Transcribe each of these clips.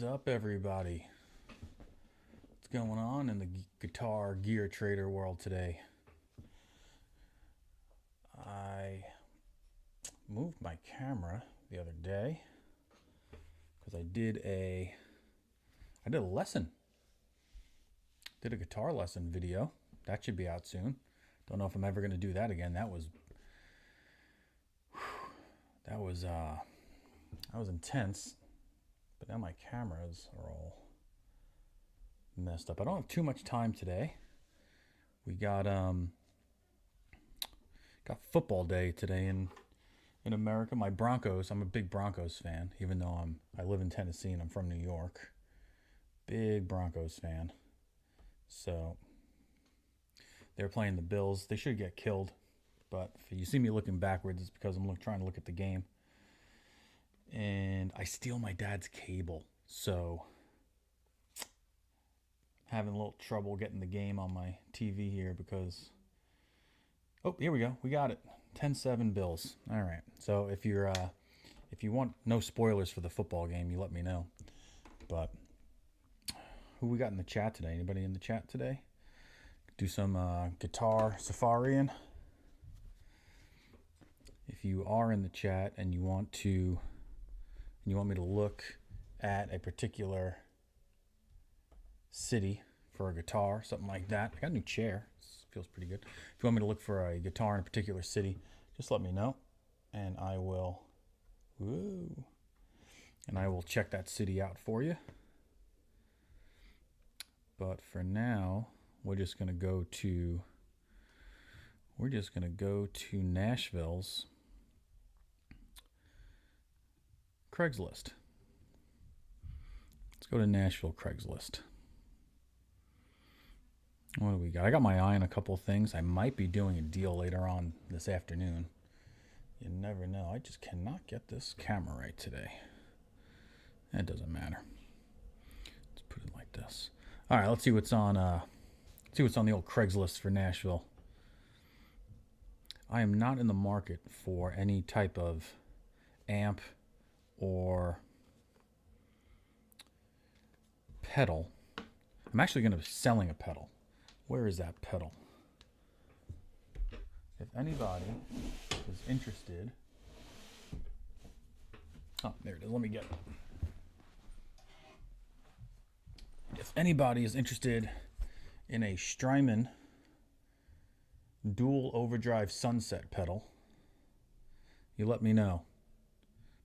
up, everybody? What's going on in the guitar gear trader world today? I moved my camera the other day because I did a lesson. Did a guitar lesson video. That should be out soon. Don't know if I'm ever going to do that again. That was intense. But now my cameras are all messed up. I don't have too much time today. We got football day today in America. My Broncos, I'm a big Broncos fan, even though I live in Tennessee and I'm from New York. Big Broncos fan. So they're playing the Bills. They should get killed. But if you see me looking backwards, it's because I'm trying to look at the game. And I steal my dad's cable. So having a little trouble getting the game on my TV here because... Oh, here we go. We got it. 10-7 Bills. All right. So if you want no spoilers for the football game, you let me know. But who we got in the chat today? Anybody in the chat today? Do some guitar safariing. If you are in the chat and you want me to look at a particular city for a guitar, something like that. I got a new chair. This feels pretty good. If you want me to look for a guitar in a particular city, just let me know, and I will. Woo! And I will check that city out for you. But for now, we're just gonna go to Nashville's Craigslist. Let's go to Nashville Craigslist. What do we got? I got my eye on a couple of things. I might be doing a deal later on this afternoon. You never know. I just cannot get this camera right today. That doesn't matter. Let's put it like this. All right, let's see what's on the old Craigslist for Nashville. I am not in the market for any type of amp or pedal. I'm actually going to be selling a pedal. Where is that pedal? If anybody is interested... Oh, there it is. Let me get it. If anybody is interested in a Strymon dual overdrive sunset pedal, you let me know.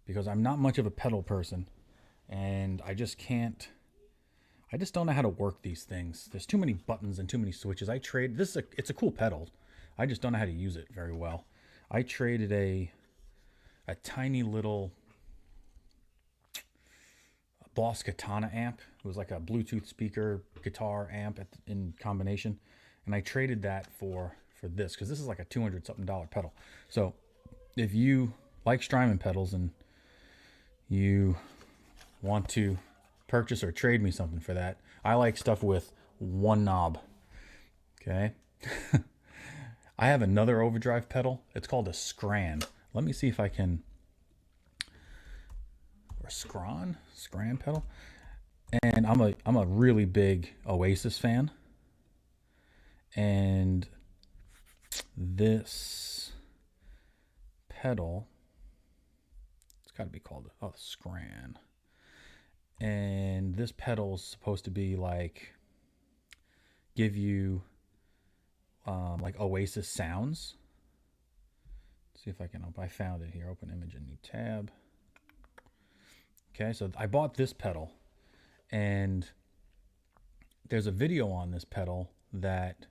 Because I'm not much of a pedal person, and I just don't know how to work these things. There's too many buttons and too many switches. It's a cool pedal. I just don't know how to use it very well. I traded a tiny little Boss Katana amp. It was like a Bluetooth speaker guitar amp in combination, and I traded that for this because this is like a $200-something pedal. So if you like Strymon pedals and you want to purchase or trade me something for that, I like stuff with one knob. Okay. I have another overdrive pedal. It's called a Scran. Let me see if I can... Or Scran pedal. And I'm a really big Oasis fan. And this pedal, it's got to be called Scran. And this pedal is supposed to be like give you like Oasis sounds. Let's see if I can open. I found it here. Open image and new tab. Okay, so I bought this pedal, and there's a video on this pedal that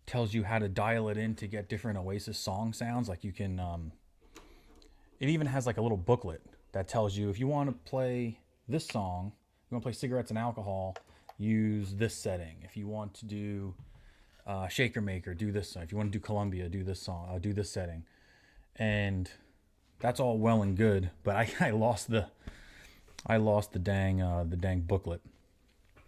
tells you how to dial it in to get different Oasis song sounds. Like you can, it even has like a little booklet that tells you if you want to play this song, you want to play Cigarettes and Alcohol, use this setting. If you want to do Shaker Maker, do this song. If you want to do Columbia, do this song, do this setting. And that's all well and good, but I lost the dang booklet.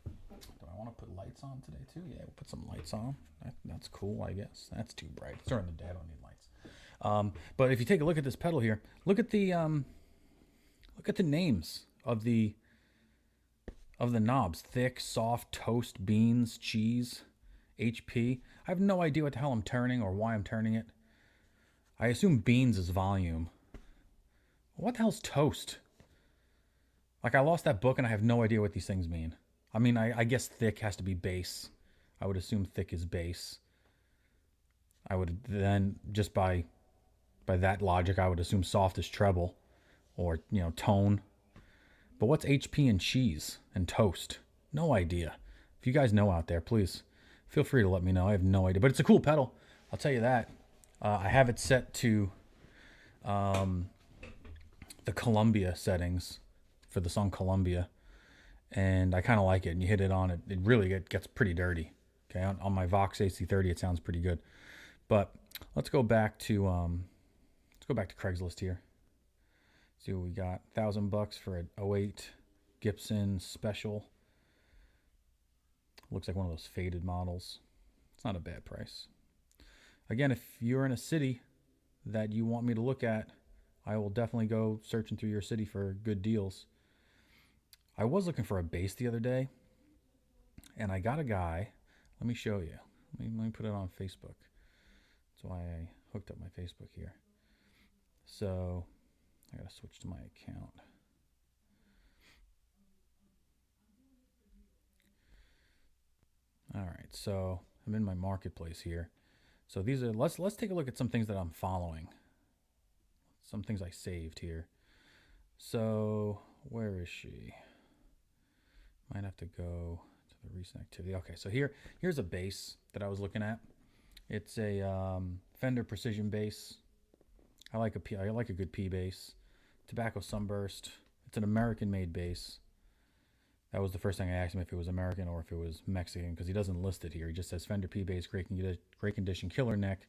Do I want to put lights on today too? Yeah, we'll put some lights on. That's cool, I guess. That's too bright. It's during the day. I don't need lights. But if you take a look at this pedal here, look at the names of the of the knobs. Thick, soft, toast, beans, cheese, HP. I have no idea what the hell I'm turning or why I'm turning it. I assume beans is volume. What the hell's toast? Like, I lost that book and I have no idea what these things mean. I mean, I guess thick has to be bass. I would assume thick is bass. I would then, just by that logic, I would assume soft is treble or, tone. But what's HP and cheese and toast? No idea. If you guys know out there, please feel free to let me know. I have no idea. But it's a cool pedal. I'll tell you that. I have it set to the Columbia settings for the song Columbia. And I kind of like it. And you hit it on it, it really gets pretty dirty. Okay, on my Vox AC30, it sounds pretty good. But let's go back to Craigslist here. See what we got. $1,000 for an '08 Gibson Special. Looks like one of those faded models. It's not a bad price. Again, if you're in a city that you want me to look at, I will definitely go searching through your city for good deals. I was looking for a bass the other day, and I got a guy. Let me show you. Let me put it on Facebook. That's why I hooked up my Facebook here. So I gotta switch to my account. All right, so I'm in my marketplace here. So these are let's take a look at some things that I'm following. Some things I saved here. So where is she? Might have to go to the recent activity. Okay, so here's a bass that I was looking at. It's a Fender Precision bass. I like a good P bass. Tobacco Sunburst. It's an American-made bass. That was the first thing I asked him, if it was American or if it was Mexican, because he doesn't list it here. He just says Fender P bass, great condition, killer neck,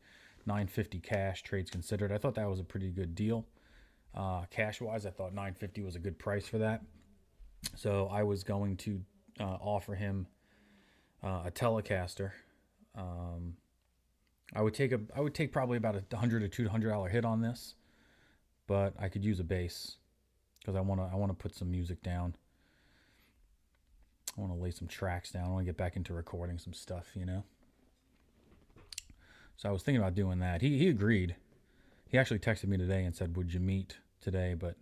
$950 cash, trades considered. I thought that was a pretty good deal. Cash-wise, I thought $950 was a good price for that. So I was going to offer him a Telecaster. I would take probably about $100 to $200 hit on this, but I could use a bass because I want to put some music down. I want to lay some tracks down. I want to get back into recording some stuff, So I was thinking about doing that. He agreed. He actually texted me today and said, "Would you meet today?" But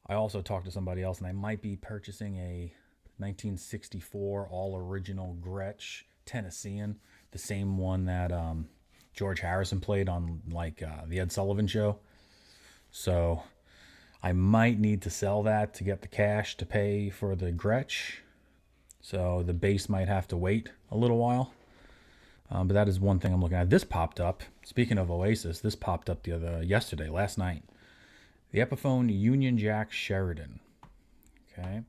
I also talked to somebody else, and I might be purchasing a 1964 all original Gretsch Tennessean, the same one that George Harrison played on the Ed Sullivan Show. So I might need to sell that to get the cash to pay for the Gretsch. So the bass might have to wait a little while. But that is one thing I'm looking at. This popped up. Speaking of Oasis, this popped up last night. The Epiphone Union Jack Sheridan. Okay.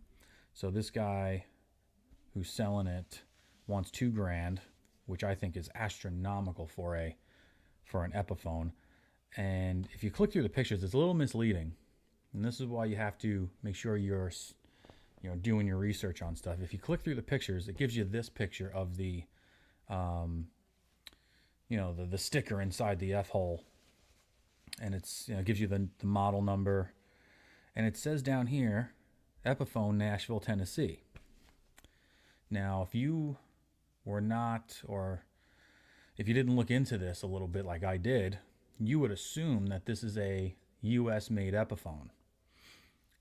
So this guy who's selling it wants $2,000, which I think is astronomical for an Epiphone. And if you click through the pictures, it's a little misleading. And this is why you have to make sure you're doing your research on stuff. If you click through the pictures, it gives you this picture of the the sticker inside the F-hole. And it's gives you the model number. And it says down here, Epiphone, Nashville, Tennessee. Now, if you were not, or if you didn't look into this a little bit like I did, you would assume that this is a US-made Epiphone.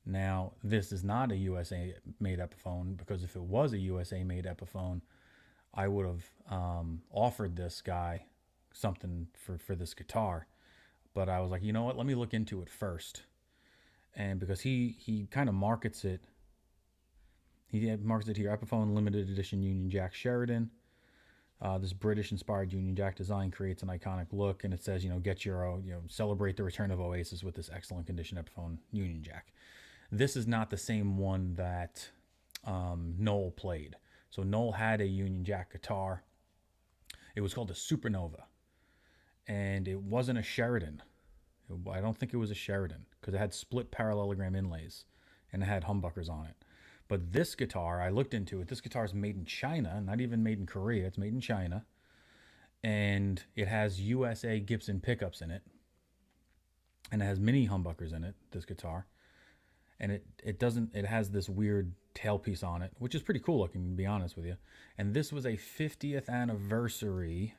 Now, this is not a USA-made Epiphone, because if it was a USA-made Epiphone, I would have offered this guy something for this guitar. But I was like, you know what? Let me look into it first. And because he kind of markets it, he markets it here, Epiphone Limited Edition Union Jack Sheridan. This British-inspired Union Jack design creates an iconic look, and it says, get your, celebrate the return of Oasis with this excellent condition Epiphone Union Jack. This is not the same one that Noel played. So Noel had a Union Jack guitar. It was called a Supernova, and it wasn't a Sheridan. I don't think it was a Sheridan, because it had split parallelogram inlays, and it had humbuckers on it. But this guitar, I looked into it. This guitar is made in China, not even made in Korea. It's made in China. And it has USA Gibson pickups in it. And it has mini humbuckers in it, this guitar. And it has this weird tailpiece on it, which is pretty cool looking, to be honest with you. And this was a 50th anniversary.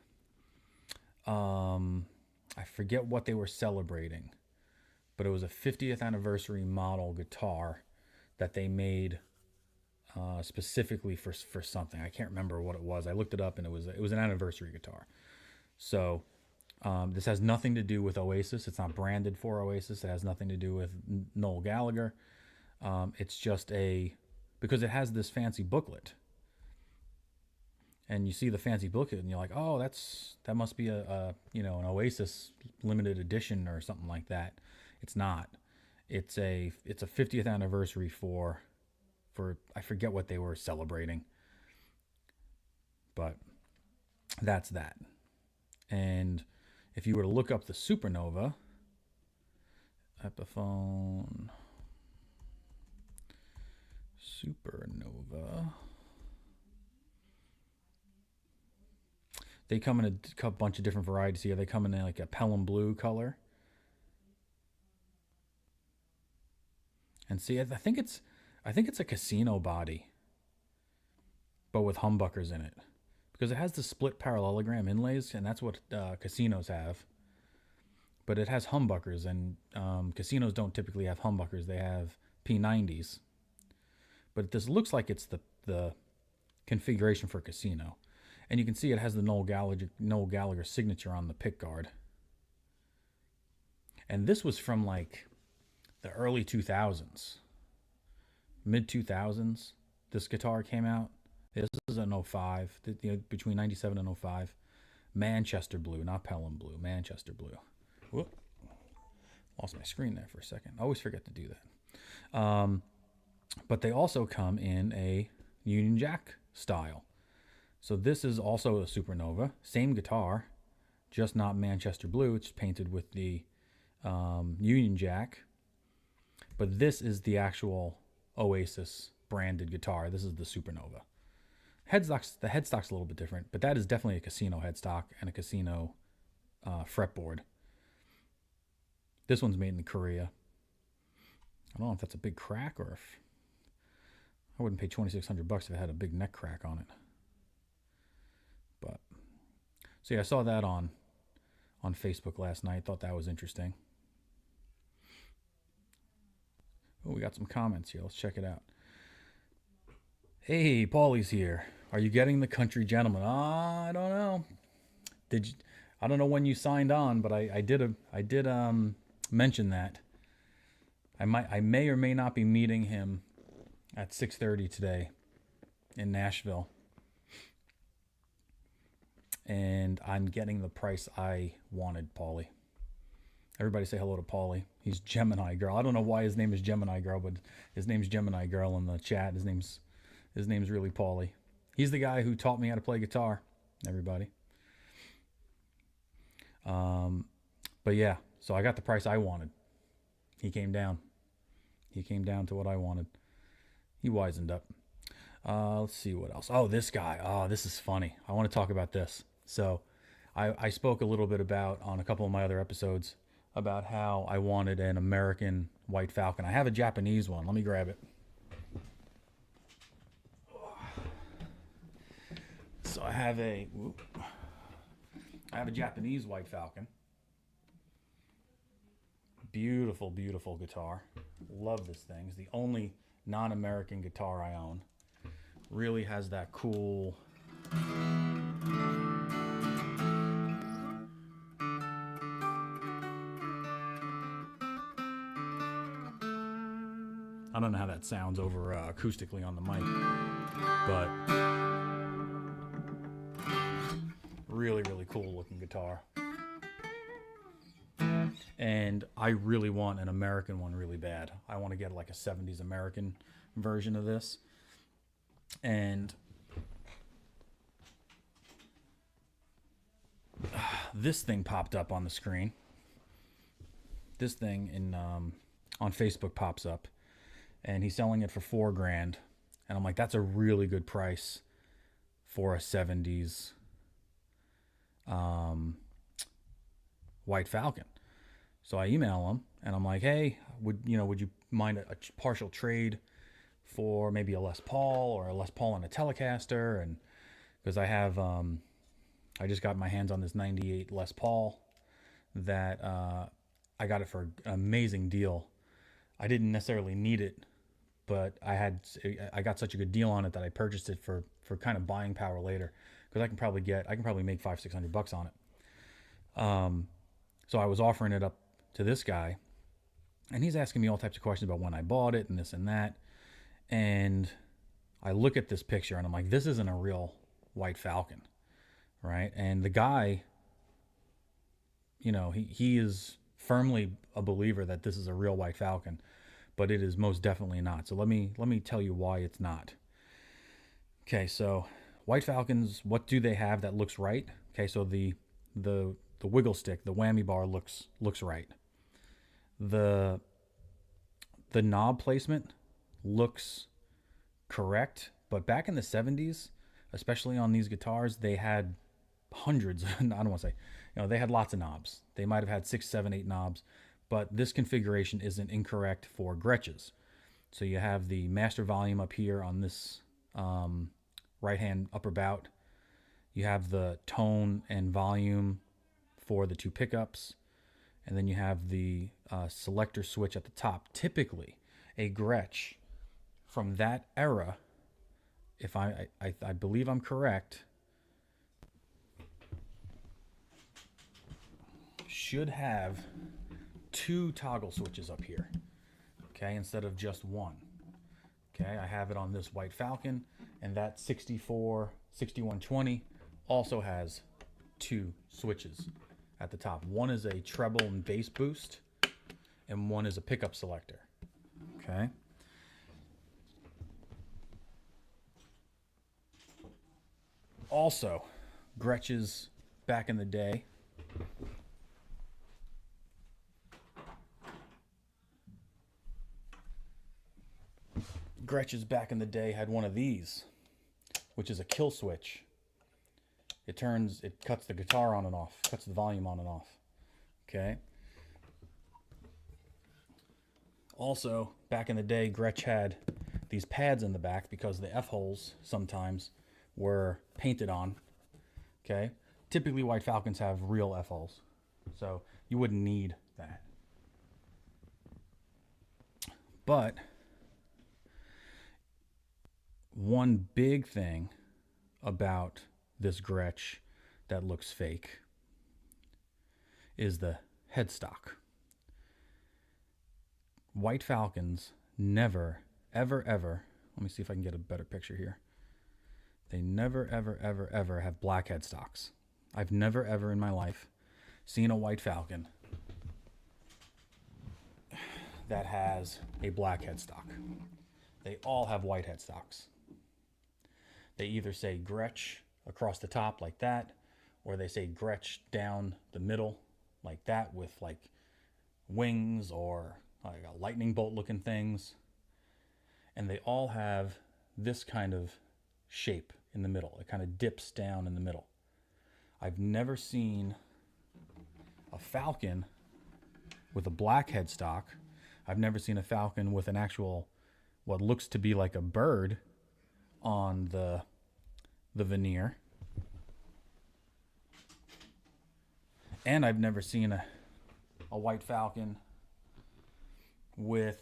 I forget what they were celebrating, but it was a 50th anniversary model guitar that they made specifically for something. I can't remember what it was. I looked it up, and it was an anniversary guitar. So this has nothing to do with Oasis. It's not branded for Oasis. It has nothing to do with Noel Gallagher. It's just because it has this fancy booklet, and you see the fancy booklet, and you're like, oh, that must be an Oasis limited edition or something like that. It's not. It's a 50th anniversary for I forget what they were celebrating, but that's that. And if you were to look up the Supernova, Epiphone Supernova, they come in a bunch of different varieties here. They come in like a Pelham blue color. And see, I think it's a casino body, but with humbuckers in it, because it has the split parallelogram inlays, and that's what casinos have. But it has humbuckers, and casinos don't typically have humbuckers. They have P90s. But this looks like it's the configuration for casino. And you can see it has the Noel Gallagher signature on the pick guard. And this was from like the early 2000s, mid 2000s. This guitar came out. This is an 05, between 97 and 05. Manchester blue, not Pelham blue, Manchester blue. Whoop. Lost my screen there for a second. I always forget to do that. But they also come in a Union Jack style. So this is also a Supernova, same guitar, just not Manchester blue. It's painted with the Union Jack. But this is the actual Oasis branded guitar. This is the Supernova. The headstock's a little bit different, but that is definitely a casino headstock and a casino fretboard. This one's made in Korea. I don't know if that's a big crack, or if I wouldn't pay $2,600 if it had a big neck crack on it. But so yeah, I saw that on Facebook last night. Thought that was interesting. Oh, we got some comments here. Let's check it out. Hey, Paulie's here. Are you getting the Country Gentleman? I don't know. Did you? I don't know when you signed on, but I did mention that. I may or may not be meeting him at 6:30 today in Nashville. And I'm getting the price I wanted, Paulie. Everybody say hello to Paulie. He's Gemini Girl. I don't know why his name is Gemini Girl, but his name's Gemini Girl in the chat. His name's really Paulie. He's the guy who taught me how to play guitar, everybody. But yeah, so I got the price I wanted. He came down. He came down to what I wanted. He wisened up. Let's see what else. Oh, this guy. Oh, this is funny. I want to talk about this. So I spoke a little bit about, on a couple of my other episodes, about how I wanted an American White Falcon. I have a Japanese one. Let me grab it. So I have a Japanese White Falcon. Beautiful, beautiful guitar. Love this thing. It's the only non-American guitar I own. Really has that cool... I don't know how that sounds over acoustically on the mic, but really, really cool looking guitar. And I really want an American one really bad. I want to get like a 70s American version of this. And this thing popped up on the screen. This thing on Facebook pops up, and he's selling it for $4,000. And I'm like, that's a really good price for a 70s White Falcon. So I email him, and I'm like, hey, would you mind a partial trade for maybe a Les Paul or a Les Paul and a Telecaster, and because I have I just got my hands on this '98 Les Paul that I got it for an amazing deal. I didn't necessarily need it, but I got such a good deal on it that I purchased it for kind of buying power later, because I can probably make 500-600 bucks on it. So I was offering it up to this guy, and he's asking me all types of questions about when I bought it and this and that. And I look at this picture and I'm like, this isn't a real white Falcon, right? And the guy, he is firmly a believer that this is a real white Falcon, but it is most definitely not. So let me tell you why it's not. Okay, so white Falcons, what do they have that looks right? Okay, so the wiggle stick, the whammy bar looks right. The knob placement looks correct, but back in the 70s, especially on these guitars, they had hundreds. I don't want to say, they had lots of knobs. They might have had 6, 7, 8 knobs, but this configuration isn't incorrect for Gretches. So you have the master volume up here on this right hand upper bout. You have the tone and volume for the 2 pickups, and then you have the selector switch at the top. Typically, a Gretsch from that era, if I believe I'm correct, should have 2 toggle switches up here, okay, instead of just 1. Okay, I have it on this white Falcon, and that 6120 also has 2 switches at the top. One is a treble and bass boost, and one is a pickup selector. Okay. Also, Gretsch's back in the day, had one of these, which is a kill switch. It cuts the guitar on and off, cuts the volume on and off. Okay. Also, back in the day, Gretsch had these pads in the back because the F-holes sometimes were painted on. Okay. Typically, white Falcons have real F-holes, so you wouldn't need that. But one big thing about this Gretsch that looks fake is the headstock. White Falcons never, ever, ever, let me see if I can get a better picture here. They never, ever, ever, ever have black headstocks. I've never, ever in my life seen a white Falcon that has a black headstock. They all have white headstocks. They either say Gretsch across the top like that, or they say Gretsch down the middle like that with like wings or like a lightning bolt looking things. And they all have this kind of shape in the middle. It kind of dips down in the middle. I've never seen a Falcon with a black headstock. I've never seen a Falcon with an actual, what looks to be like a bird on the veneer. And I've never seen a white Falcon with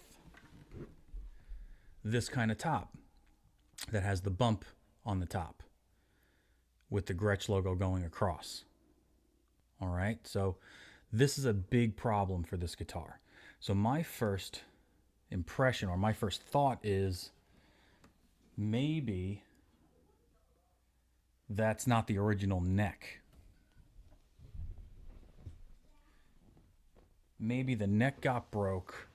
this kind of top that has the bump on the top with the Gretsch logo going across. All right, so this is a big problem for this guitar. So my first impression, or my first thought, is maybe that's not the original neck. Maybe the neck got broke.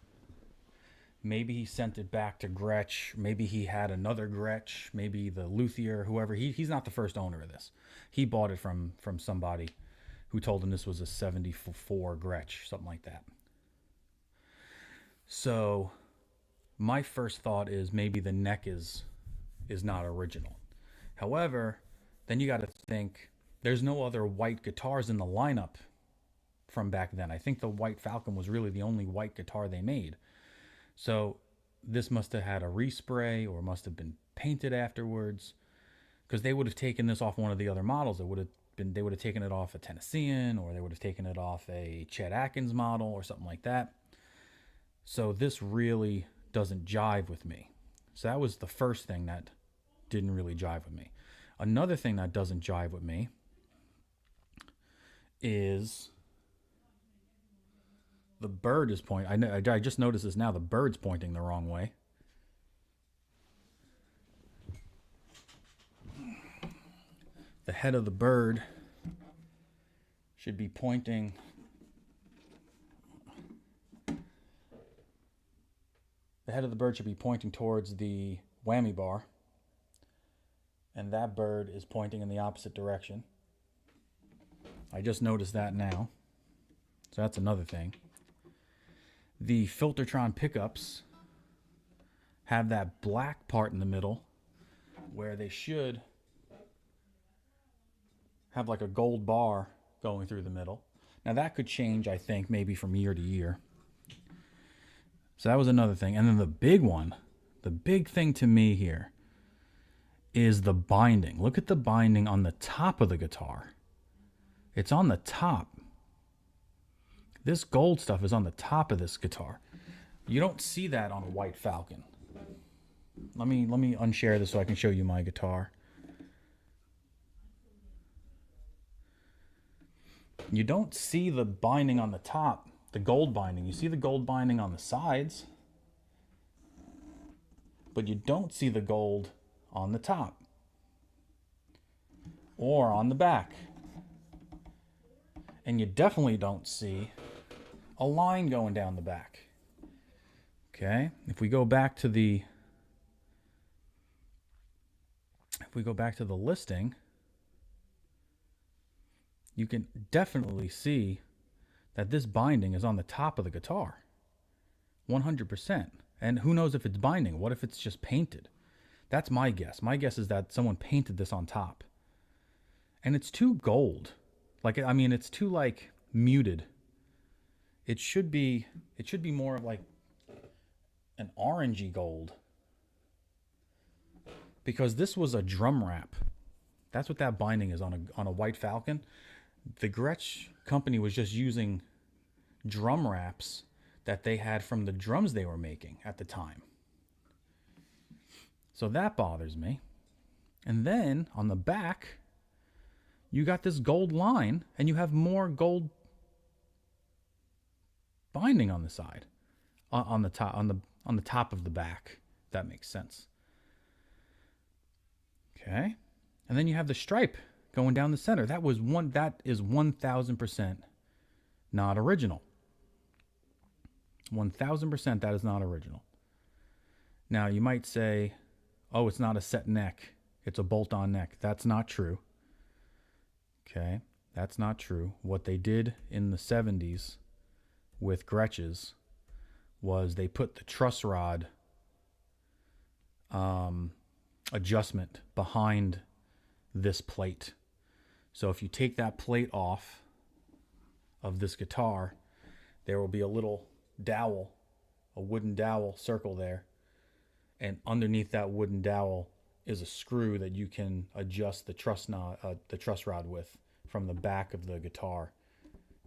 Maybe he sent it back to Gretsch. Maybe he had another Gretsch. Maybe the luthier, whoever. He's not the first owner of this. He bought it from somebody who told him this was a 74 Gretsch, something like that. So my first thought is maybe the neck is not original. However, then you got to think there's no other white guitars in the lineup from back then. I think the white Falcon was really the only white guitar they made. So this must have had a respray or must have been painted afterwards, because they would have taken this off one of the other models. They would have taken it off a Tennessean, or they would have taken it off a Chet Atkins model or something like that. So this really doesn't jive with me. So that was the first thing that didn't really jive with me. Another thing that doesn't jive with me is the bird is pointing. I just noticed this now. The bird's pointing the wrong way. The head of the bird should be pointing. The head of the bird should be pointing towards the whammy bar, and that bird is pointing in the opposite direction. I just noticed that now. So that's another thing. The Filtertron pickups have that black part in the middle where they should have like a gold bar going through the middle. Now that could change, I think, maybe from year to year. So that was another thing. And then the big one, the big thing to me here is the binding. Look at the binding on the top of the guitar. It's on the top. This gold stuff is on the top of this guitar. You don't see that on a white Falcon. Let me unshare this so I can show you my guitar. You don't see the binding on the top, the gold binding. You see the gold binding on the sides, but you don't see the gold on the top or on the back. And you definitely don't see a line going down the back. Okay, if we go back to the listing, you can definitely see that this binding is on the top of the guitar. 100%. And who knows if it's binding? What if it's just painted? That's my guess. My guess is that someone painted this on top. And it's too gold. Like, I mean, it's too like muted. It should be more of like an orangey gold. Because this was a drum wrap. That's what that binding is on a white Falcon. The Gretsch company was just using drum wraps that they had from the drums they were making at the time. So that bothers me. And then on the back, you got this gold line and you have more gold binding on the side, on the top of the back. If that makes sense. Okay. And then you have the stripe going down the center. That is 1000% not original. 1000% that is not original. Now you might say, oh, it's not a set neck. It's a bolt-on neck. That's not true. Okay, that's not true. What they did in the 70s with Gretsch's was they put the truss rod adjustment behind this plate. So if you take that plate off of this guitar, there will be a little dowel, a wooden dowel circle there. And underneath that wooden dowel is a screw that you can adjust the truss rod with from the back of the guitar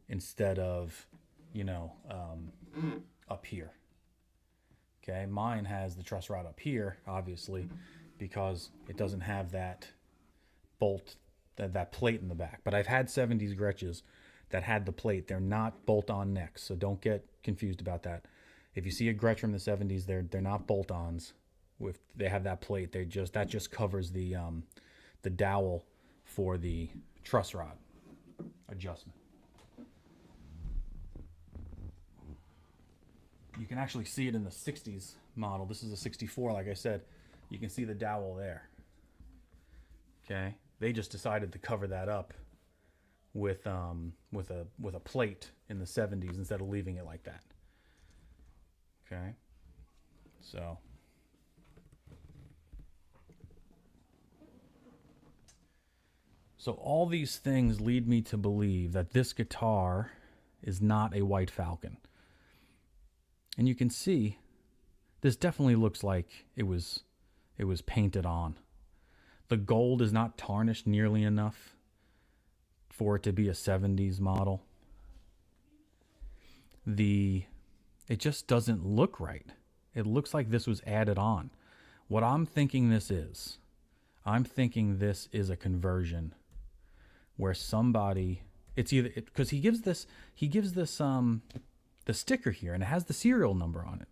instead of, up here. Okay, mine has the truss rod up here, obviously, because it doesn't have that bolt, that plate in the back. But I've had 70s Gretsch's that had the plate. They're not bolt-on necks, so don't get confused about that. If you see a Gretsch from the 70s, they're not bolt-ons. If they have that plate, that just covers the dowel for the truss rod adjustment. You can actually see it in the 60s model. This is a 64, like I said. You can see the dowel there. Okay, they just decided to cover that up with a plate in the 70s instead of leaving it like that. Okay, so all these things lead me to believe that this guitar is not a white Falcon. And you can see This definitely looks like it was painted on. The gold is not tarnished nearly enough for it to be a 70s model. It just doesn't look right. It looks like this was added on. What I'm thinking this is a conversion where somebody, it's either, because he gives this the sticker here, and it has the serial number on it.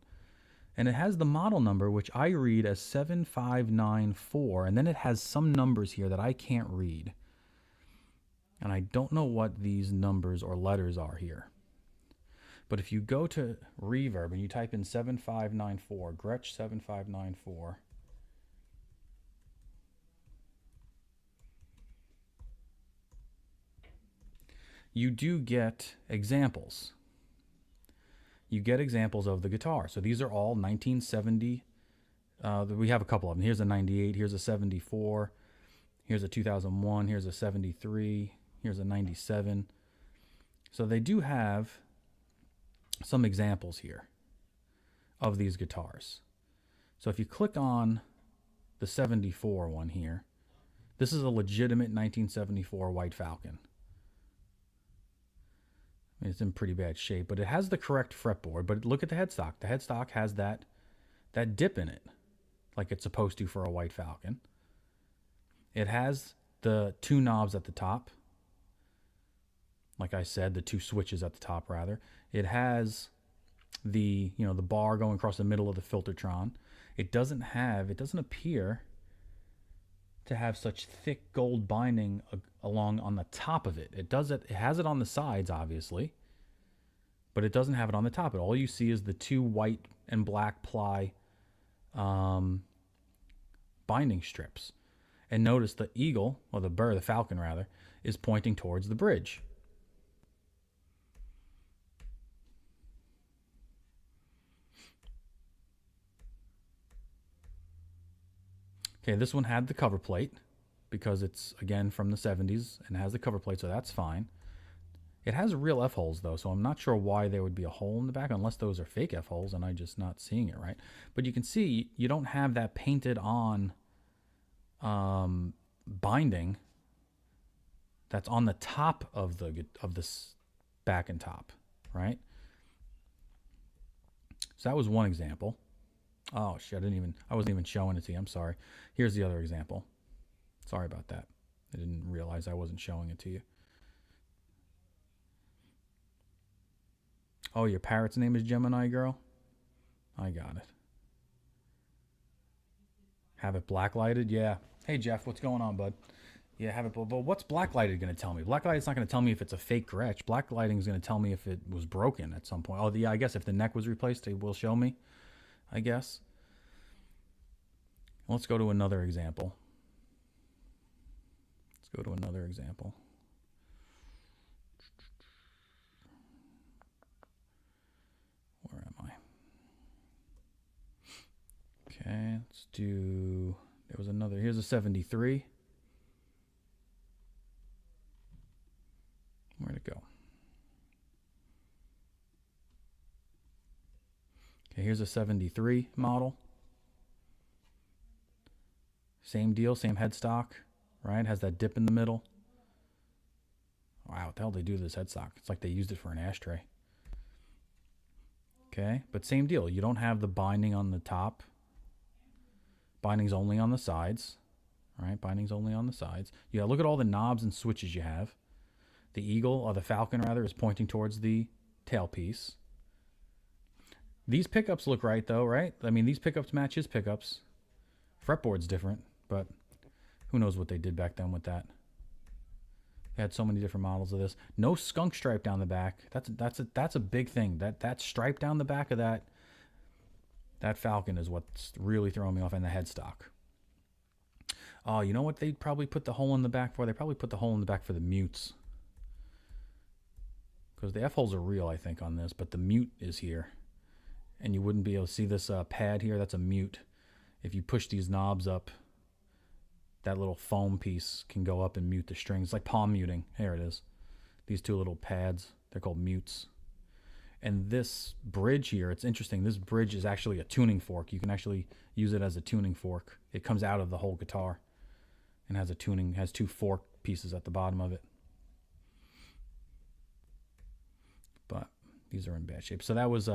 And it has the model number, which I read as 7594, and then it has some numbers here that I can't read. And I don't know what these numbers or letters are here. But if you go to Reverb and you type in 7594, Gretsch 7594, you do get examples. You get examples of the guitar. So these are all 1970. We have a couple of them. Here's a 98. Here's a 74. Here's a 2001. Here's a 73. Here's a 97. So they do have some examples here of these guitars. So if you click on the 74 one here, this is a legitimate 1974 white Falcon. I mean, it's in pretty bad shape, but it has the correct fretboard. But look at the headstock. The headstock has that dip in it, like it's supposed to for a white Falcon. It has the two knobs at the top. Like I said, the two switches at the top, rather. It has the bar going across the middle of the Filtertron. It doesn't appear to have such thick gold binding along on the top of it. It has it on the sides, obviously, but it doesn't have it on the top. All you see is the two white and black ply binding strips. And notice the eagle, or the Falcon rather, is pointing towards the bridge. Okay, this one had the cover plate because it's, again, from the 70s and has the cover plate, so that's fine. It has real F-holes, though, so I'm not sure why there would be a hole in the back, unless those are fake F-holes and I'm just not seeing it right. But you can see you don't have that painted on binding that's on the top of this back and top, right? So that was one example. Oh shit, I wasn't even showing it to you. I'm sorry. Here's the other example. Sorry about that. I didn't realize I wasn't showing it to you. Oh, your parrot's name is Gemini Girl? I got it. Have it blacklighted? Yeah. Hey Jeff, what's going on, bud? Yeah, have it, but what's blacklighted going to tell me? Blacklight's not going to tell me if it's a fake Gretsch. Blacklighting is going to tell me if it was broken at some point. Oh, yeah, I guess if the neck was replaced, it will show me, I guess. Let's go to another example. Where am I? Okay, let's do, there was another, here's a 73. Where'd it go? Okay, here's a 73 model. Same deal, same headstock, right? Has that dip in the middle. Wow, what the hell did they do to this headstock? It's like they used it for an ashtray. Okay, but same deal. You don't have the binding on the top. Binding's only on the sides, right? Binding's only on the sides. Yeah, look at all the knobs and switches you have. The eagle, or the Falcon rather, is pointing towards the tailpiece. These pickups look right though, right? I mean, these pickups match his pickups. Fretboard's different, but who knows what they did back then with that. They had so many different models of this. No skunk stripe down the back. That's a big thing. That stripe down the back of that Falcon is what's really throwing me off, in the headstock. Oh, you know what they'd probably put the hole in the back for? They probably put the hole in the back for the mutes. Because the F-holes are real, I think, on this, but the mute is here. And you wouldn't be able to see this pad here. That's a mute. If you push these knobs up, that little foam piece can go up and mute the strings. It's like palm muting. Here it is. These two little pads, they're called mutes. And this bridge here, it's interesting. This bridge is actually a tuning fork. You can actually use it as a tuning fork. It comes out of the whole guitar and has two fork pieces at the bottom of it. But these are in bad shape. So that was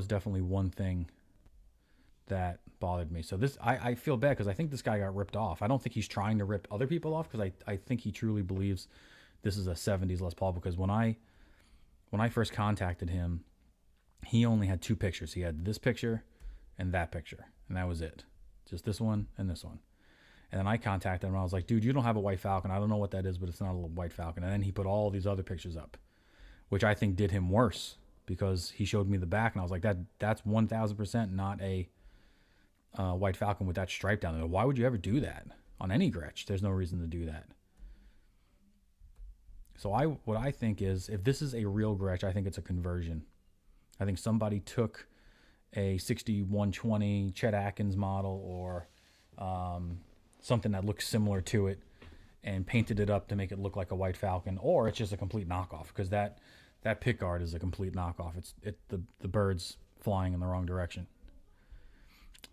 definitely one thing that bothered me. So I feel bad because I think this guy got ripped off. I don't think he's trying to rip other people off, because I think he truly believes this is a 70s Les Paul, because when I first contacted him, he only had two pictures. He had this picture and that picture, and that was it. Just this one and this one. And then I contacted him and I was like, dude, you don't have a white Falcon. I don't know what that is, but it's not a little white Falcon. And then he put all these other pictures up, which I think did him worse, because he showed me the back and I was like, that's 1000% not a white Falcon with that stripe down there. Why would you ever do that on any Gretsch? There's no reason to do that. So what I think is, if this is a real Gretsch, I think it's a conversion. I think somebody took a 6120 Chet Atkins model or something that looks similar to it and painted it up to make it look like a white Falcon, or it's just a complete knockoff, because that pickguard is a complete knockoff. The bird's flying in the wrong direction.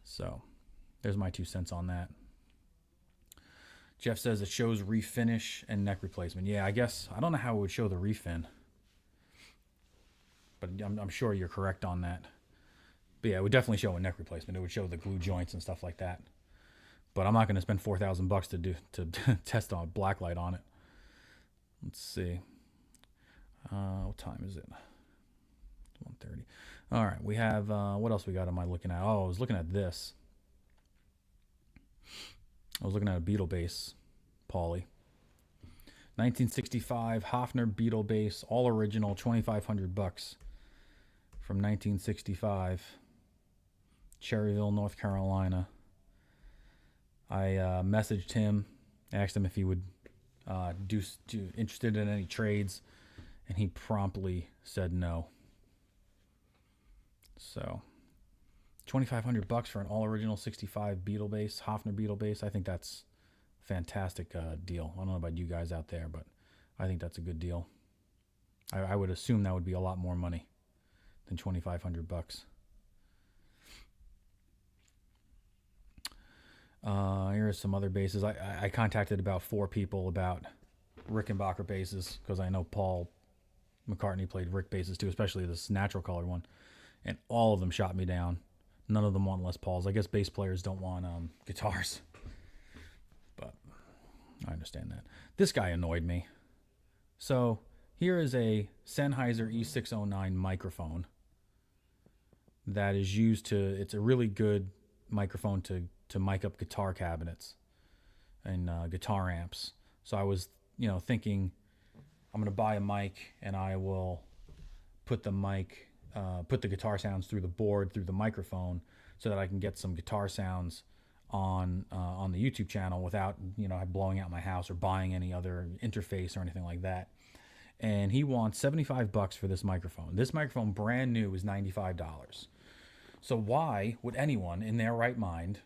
So there's my 2 cents on that. Jeff says it shows refinish and neck replacement. Yeah, I guess I don't know how it would show the refin, but I'm sure you're correct on that. But yeah, it would definitely show a neck replacement. It would show the glue joints and stuff like that. But I'm not going to spend $4,000 to test on blacklight on it. Let's see. What time is it? 1:30. All right, we have what else we got? Am I looking at? Oh, I was looking at this. I was looking at a Beetle bass, Pauly. 1965 Hofner Beetle bass, all original, $2,500 from 1965, Cherryville, North Carolina. I messaged him, asked him if he would do interested in any trades, and he promptly said no. So $2,500 for an all original 65 Beetle bass, Hofner Beetle bass. I think that's a fantastic deal. I don't know about you guys out there, but I think that's a good deal. I would assume that would be a lot more money than $2,500. Here are some other basses. I contacted about 4 people about Rickenbacker basses, because I know Paul McCartney played Rick basses too, especially this natural color one, and all of them shot me down. None of them want Les Pauls. I guess bass players don't want guitars, but I understand that. This guy annoyed me. So here is a Sennheiser E609 microphone that is used to, it's a really good microphone to mic up guitar cabinets and guitar amps. So I was, thinking I'm going to buy a mic and I will put the mic, put the guitar sounds through the board, through the microphone, so that I can get some guitar sounds on the YouTube channel without, blowing out my house or buying any other interface or anything like that. And he wants $75 for this microphone. This microphone, brand new, is $95. So why would anyone in their right mind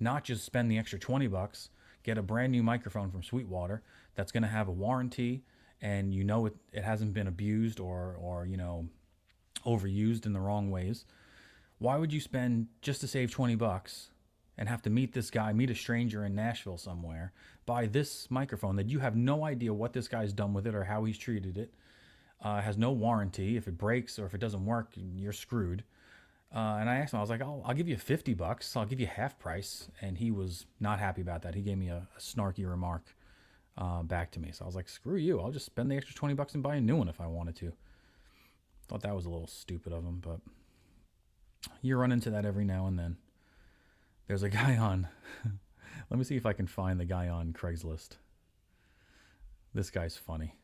not just spend the extra $20, get a brand new microphone from Sweetwater that's going to have a warranty, and it hasn't been abused or overused in the wrong ways? Why would you spend, just to save $20 and have to meet a stranger in Nashville somewhere, buy this microphone that you have no idea what this guy's done with it or how he's treated it, has no warranty? If it breaks or if it doesn't work, you're screwed. And I asked him, I was like, I'll give you $50. I'll give you half price. And he was not happy about that. He gave me a snarky remark back to me. So I was like, screw you. I'll just spend the extra $20 and buy a new one if I wanted to. Thought that was a little stupid of him, but you run into that every now and then. There's a guy on, let me see if I can find the guy on Craigslist. This guy's funny.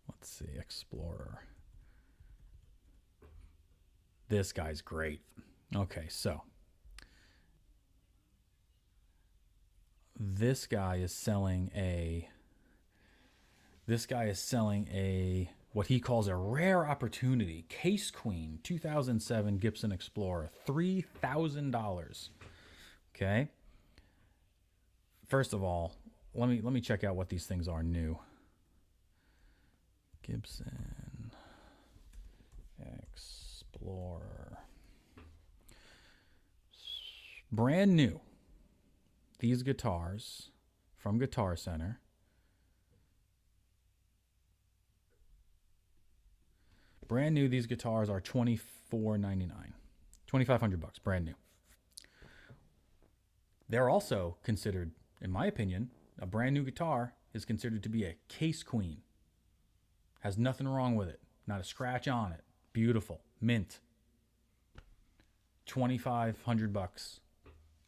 Let's see, Explorer. This guy's great. Okay, so this guy is selling a what he calls a rare opportunity Case Queen 2007 Gibson Explorer, $3,000. Okay. First of all, let me check out what these things are new. Gibson. Explorer. Brand new. These guitars from Guitar Center. Brand new, these guitars are $24.99. $2,500, brand new. They're also considered, in my opinion, a brand new guitar is considered to be a case queen. Has nothing wrong with it. Not a scratch on it. Beautiful. Mint. $2,500.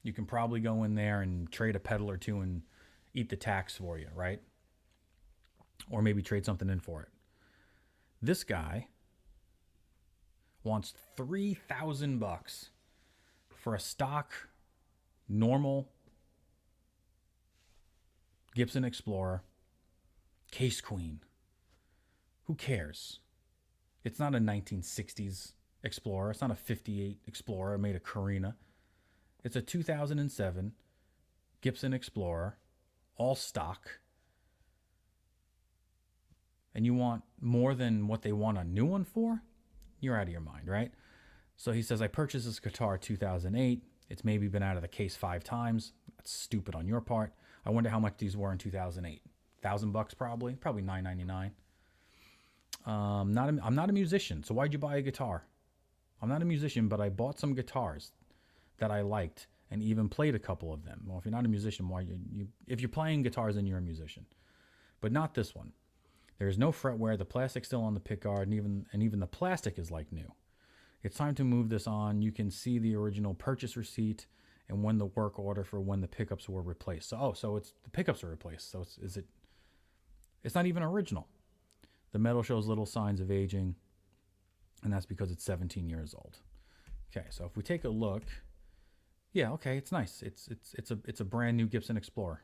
You can probably go in there and trade a pedal or two and eat the tax for you, right? Or maybe trade something in for it. This guy wants $3,000 for a stock, normal Gibson Explorer, case queen. Who cares? It's not a 1960s Explorer. It's not a 58 Explorer made of Carina. It's a 2007 Gibson Explorer, all stock. And you want more than what they want a new one for? You're out of your mind, right? So he says, I purchased this guitar 2008. It's maybe been out of the case 5 times. That's stupid on your part. I wonder how much these were in 2008. $1,000 probably $9.99. I'm not a musician, so why'd you buy a guitar? I'm not a musician, but I bought some guitars that I liked and even played a couple of them. Well, if you're not a musician, why if you're playing guitars, then you're a musician. But not this one. There's no fretwear. The plastic's still on the pickguard, and even the plastic is like new. It's time to move this on. You can see the original purchase receipt and when the work order for when the pickups were replaced. So it's the pickups are replaced. So it's not even original. The metal shows little signs of aging, and that's because it's 17 years old. Okay, so if we take a look, yeah, okay, it's nice. It's a brand new Gibson Explorer.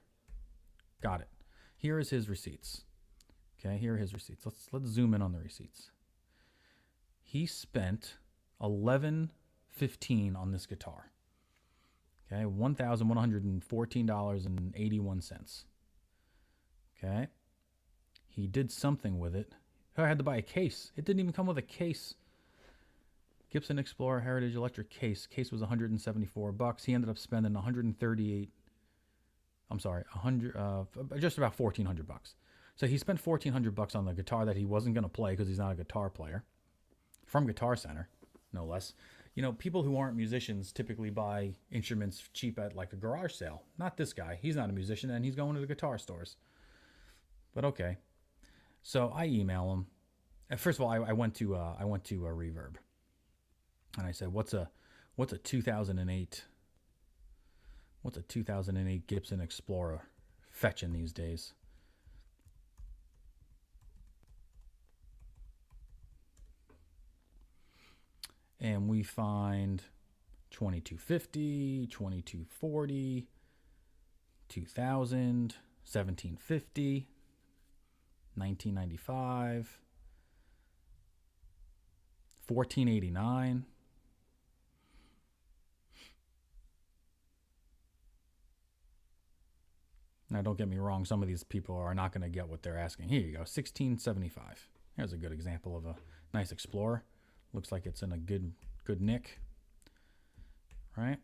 Got it. Here is his receipts. Okay, here are his receipts. Let's zoom in on the receipts. He spent $11.15 on this guitar. Okay, $1,114.81. Okay. He did something with it. I had to buy a case. It didn't even come with a case. Gibson Explorer Heritage Electric case. Case was $174. He ended up spending $138. I'm sorry, just about $1,400. So he spent $1,400 on the guitar that he wasn't going to play because he's not a guitar player. From Guitar Center, no less. You know, people who aren't musicians typically buy instruments cheap at like a garage sale. Not this guy. He's not a musician and he's going to the guitar stores. But okay. So I email him. And first of all, I went to a Reverb, and I said, "What's a 2008 Gibson Explorer fetching these days?" And we find 2250, 2240, 2000, 1750. 1995, 1489. Now, don't get me wrong. Some of these people are not going to get what they're asking. Here you go, 1675. Here's a good example of a nice Explorer. Looks like it's in a good nick, right?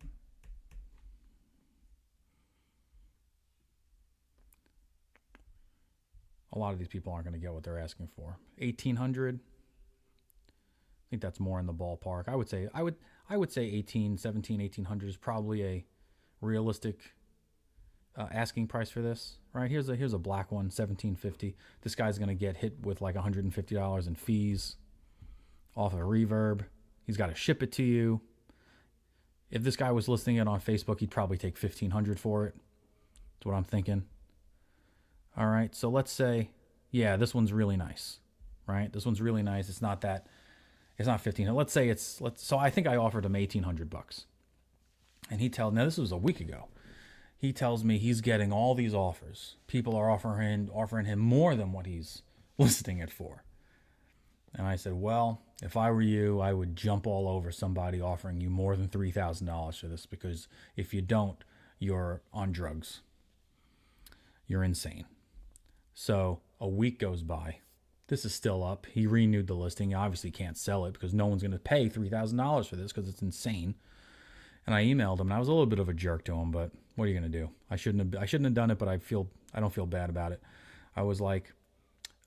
A lot of these people aren't going to get what they're asking for. 1800. I think that's more in the ballpark. I would say 1800 is probably a realistic asking price for this. Right? Here's a black one, 1750. This guy's going to get hit with like $150 in fees off of Reverb. He's got to ship it to you. If this guy was listing it on Facebook, he'd probably take $1,500 for it. That's what I'm thinking. All right, so let's say, yeah, this one's really nice, right? This one's really nice. It's not 15. Let's say so I think I offered him $1,800, and now this was a week ago. He tells me he's getting all these offers. People are offering him more than what he's listing it for. And I said, well, if I were you, I would jump all over somebody offering you more than $3,000 for this, because if you don't, you're on drugs. You're insane. So a week goes by. This is still up. He renewed the listing. He obviously can't sell it because no one's going to pay $3,000 for this because it's insane. And I emailed him, and I was a little bit of a jerk to him, but what are you going to do? I shouldn't have done it, but I don't feel bad about it. I was like,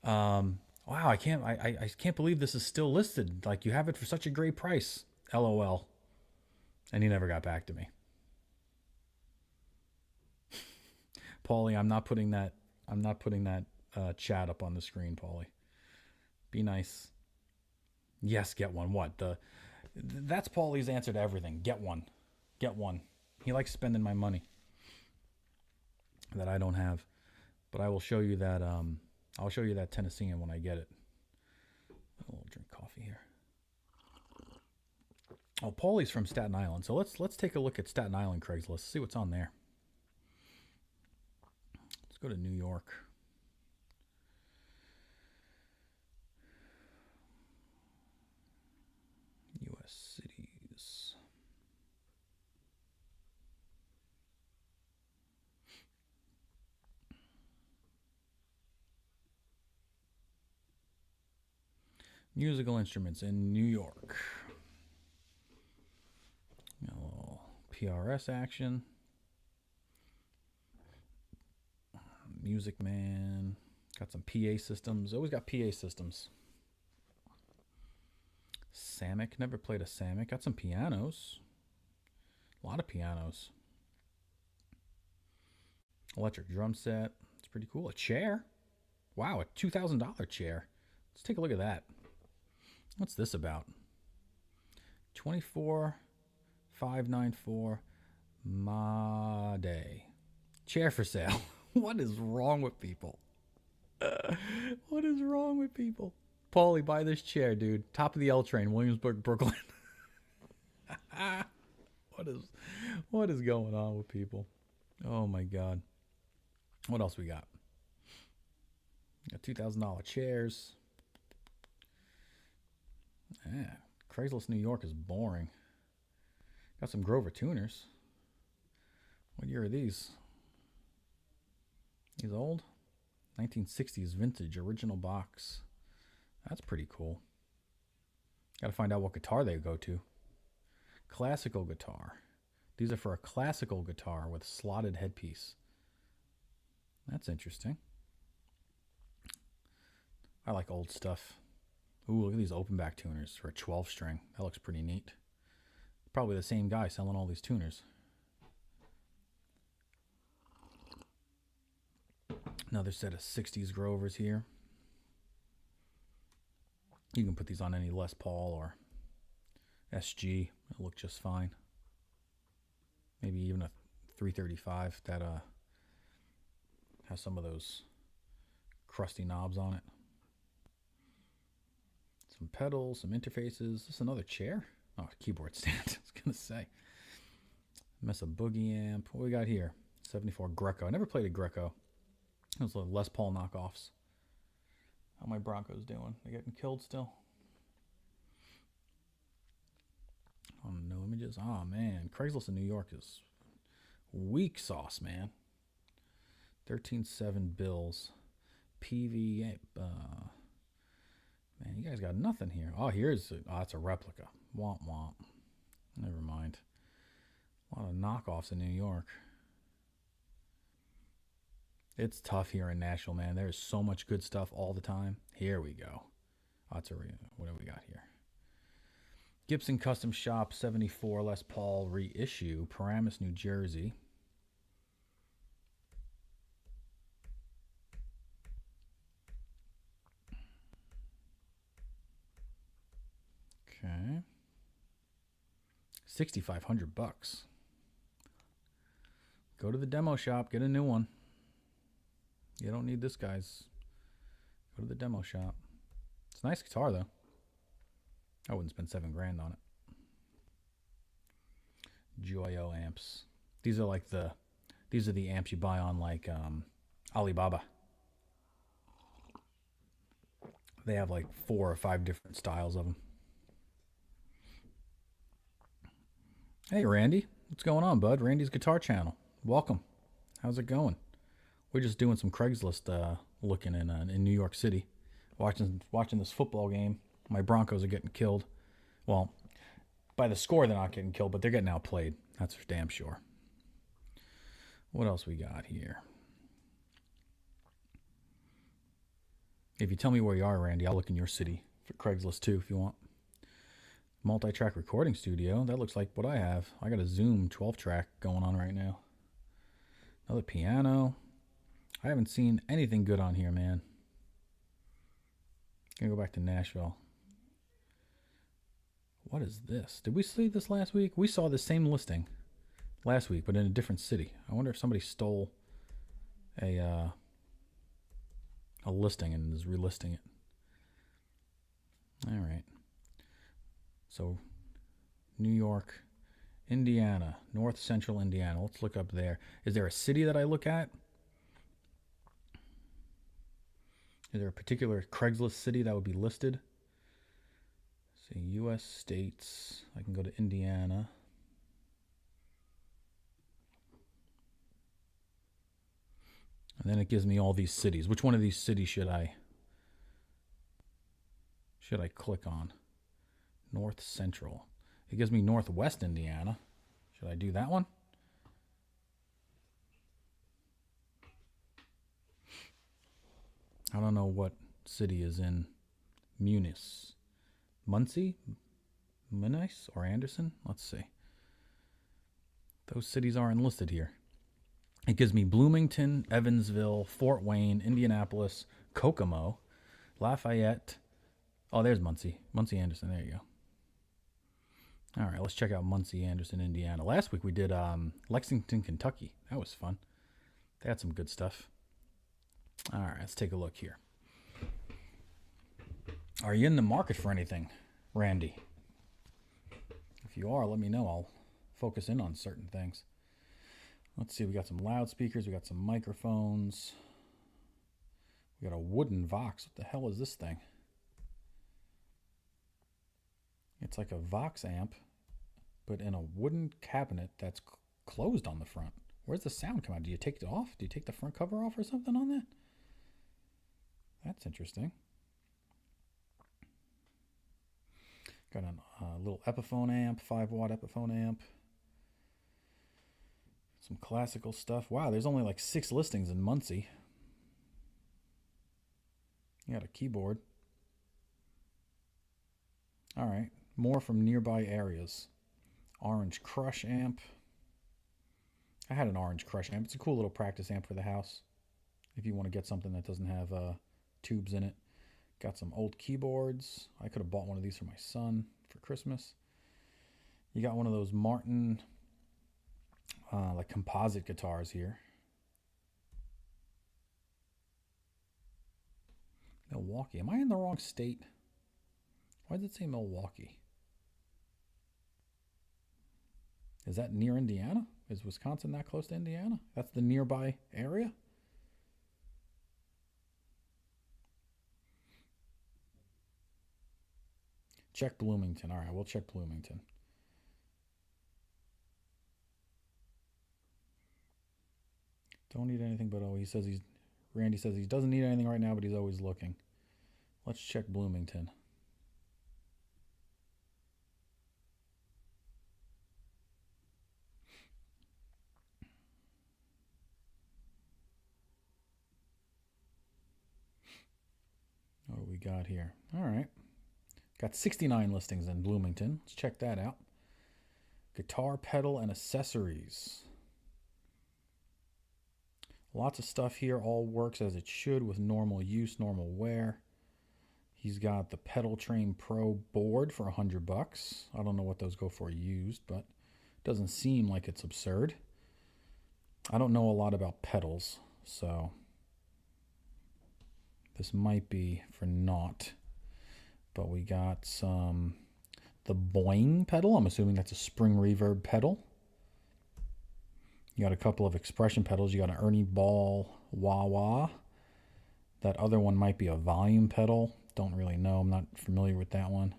wow, I can't believe this is still listed. Like, you have it for such a great price. LOL. And he never got back to me. Paulie, I'm not putting that chat up on the screen, Paulie. Be nice. Yes, get one. What? That's Paulie's answer to everything. Get one. Get one. He likes spending my money that I don't have. But I will show you that I'll show you that Tennessean when I get it. I'll drink coffee here. Oh, Paulie's from Staten Island. So let's take a look at Staten Island Craigslist. See what's on there. Let's go to New York. U.S. cities. Musical instruments in New York. A little PRS action. Music Man. Got some PA systems. Always got PA systems. Samick. Never played a Samick. Got some pianos. A lot of pianos. Electric drum set. It's pretty cool. A chair. Wow, a $2,000 chair. Let's take a look at that. What's this about? 24594 Ma Day. Chair for sale. What is wrong with people? What is wrong with people? Paulie, buy this chair, dude. Top of the L train, Williamsburg, Brooklyn. What is going on with people? Oh my God. What else we got? Got $2,000 chairs. Yeah, Craigslist New York is boring. Got some Grover tuners. What year are these? These old? 1960s vintage original box. That's pretty cool. Got to find out what guitar they go to. Classical guitar. These are for a classical guitar with slotted headpiece. That's interesting. I like old stuff. Ooh, look at these open back tuners for a 12 string. That looks pretty neat. Probably the same guy selling all these tuners. Another set of 60s Grovers here. You can put these on any Les Paul or SG. It'll look just fine. Maybe even a 335 that has some of those crusty knobs on it. Some pedals, some interfaces. Is this another chair? Oh, keyboard stand. I was going to say. Mesa Boogie amp. What we got here? 74 Greco. I never played a Greco. Those little Les Paul knockoffs. How my Broncos doing? They getting killed still? Oh, no images. Oh, man. Craigslist in New York is weak sauce, man. 13.7 bills. PV. Man, you guys got nothing here. Oh, it's a replica. Womp womp. Never mind. A lot of knockoffs in New York. It's tough here in Nashville, man. There's so much good stuff all the time. Here we go. What do we got here? Gibson Custom Shop 74 Les Paul reissue, Paramus, New Jersey. Okay. $6,500. Go to the demo shop, get a new one. You don't need this, guys. Go to the demo shop. It's a nice guitar, though. I wouldn't spend $7,000 on it. Joyo amps. These are the amps you buy on like Alibaba. They have like 4 or 5 different styles of them. Hey, Randy. What's going on, bud? Randy's Guitar Channel. Welcome. How's it going? We're just doing some Craigslist looking in New York City. Watching this football game. My Broncos are getting killed. Well, by the score, they're not getting killed, but they're getting outplayed. That's for damn sure. What else we got here? If you tell me where you are, Randy, I'll look in your city for Craigslist too if you want. Multi-track recording studio. That looks like what I have. I got a Zoom 12-track going on right now. Another piano. I haven't seen anything good on here, man. Gonna go back to Nashville. What is this? Did we see this last week? We saw the same listing last week, but in a different city. I wonder if somebody stole a listing and is relisting it. All right. So, New York, Indiana, North Central Indiana. Let's look up there. Is there a city that I look at? Is there a particular Craigslist city that would be listed? See, U.S. states. I can go to Indiana. And then it gives me all these cities. Which one of these cities should I click on? North Central. It gives me Northwest Indiana. Should I do that one? I don't know what city is in Munis. Muncie? Munice or Anderson? Let's see. Those cities aren't listed here. It gives me Bloomington, Evansville, Fort Wayne, Indianapolis, Kokomo, Lafayette. Oh, there's Muncie. Muncie, Anderson. There you go. All right, let's check out Muncie, Anderson, Indiana. Last week we did Lexington, Kentucky. That was fun. They had some good stuff. All right, let's take a look here. Are you in the market for anything, Randy? If you are, let me know. I'll focus in on certain things. Let's see. We got some loudspeakers. We got some microphones. We got a wooden Vox. What the hell is this thing? It's like a Vox amp, but in a wooden cabinet that's closed on the front. Where's the sound come out? Do you take it off? Do you take the front cover off or something on that? That's interesting. Got a little Epiphone amp, 5-watt Epiphone amp. Some classical stuff. Wow, there's only like 6 listings in Muncie. You got a keyboard. All right, more from nearby areas. Orange Crush amp. I had an Orange Crush amp. It's a cool little practice amp for the house if you want to get something that doesn't have tubes in it. Got some old keyboards. I could have bought one of these for my son for Christmas. You got one of those Martin like composite guitars here. Milwaukee. Am I in the wrong state? Why does it say Milwaukee? Is that near Indiana? Is Wisconsin that close to Indiana? That's the nearby area? Check Bloomington. All right, we'll check Bloomington. Don't need anything but, Randy says he doesn't need anything right now, but he's always looking. Let's check Bloomington. What do we got here? All right. Got 69 listings in Bloomington. Let's check that out. Guitar, pedal, and accessories. Lots of stuff here. All works as it should with normal use, normal wear. He's got the Pedal Train Pro board for $100. I don't know what those go for used, but it doesn't seem like it's absurd. I don't know a lot about pedals, so this might be for naught. But we got the Boing pedal. I'm assuming that's a spring reverb pedal. You got a couple of expression pedals. You got an Ernie Ball wah-wah. That other one might be a volume pedal. Don't really know. I'm not familiar with that one.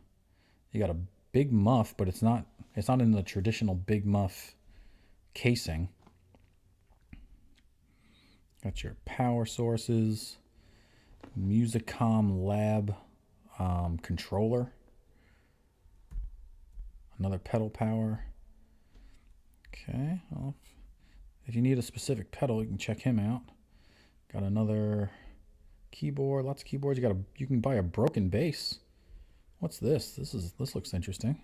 You got a Big Muff, but it's not in the traditional Big Muff casing. Got your power sources. Musicom Lab controller. Another pedal power. Okay, well, if you need a specific pedal, you can check him out. Got another keyboard, lots of keyboards. You can buy a broken bass. What's this? This looks interesting.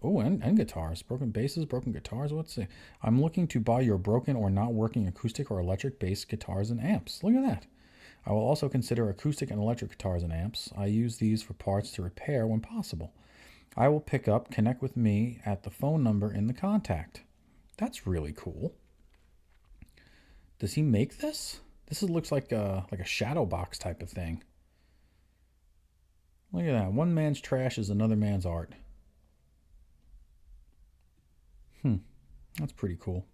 And guitars. Broken basses, broken guitars. What's it? I'm looking to buy your broken or not working acoustic or electric bass guitars and amps. Look at that. I will also consider acoustic and electric guitars and amps. I use these for parts to repair when possible. I will pick up, connect with me at the phone number in the contact. That's really cool. Does he make this? This looks like a shadow box type of thing. Look at that. One man's trash is another man's art. That's pretty cool.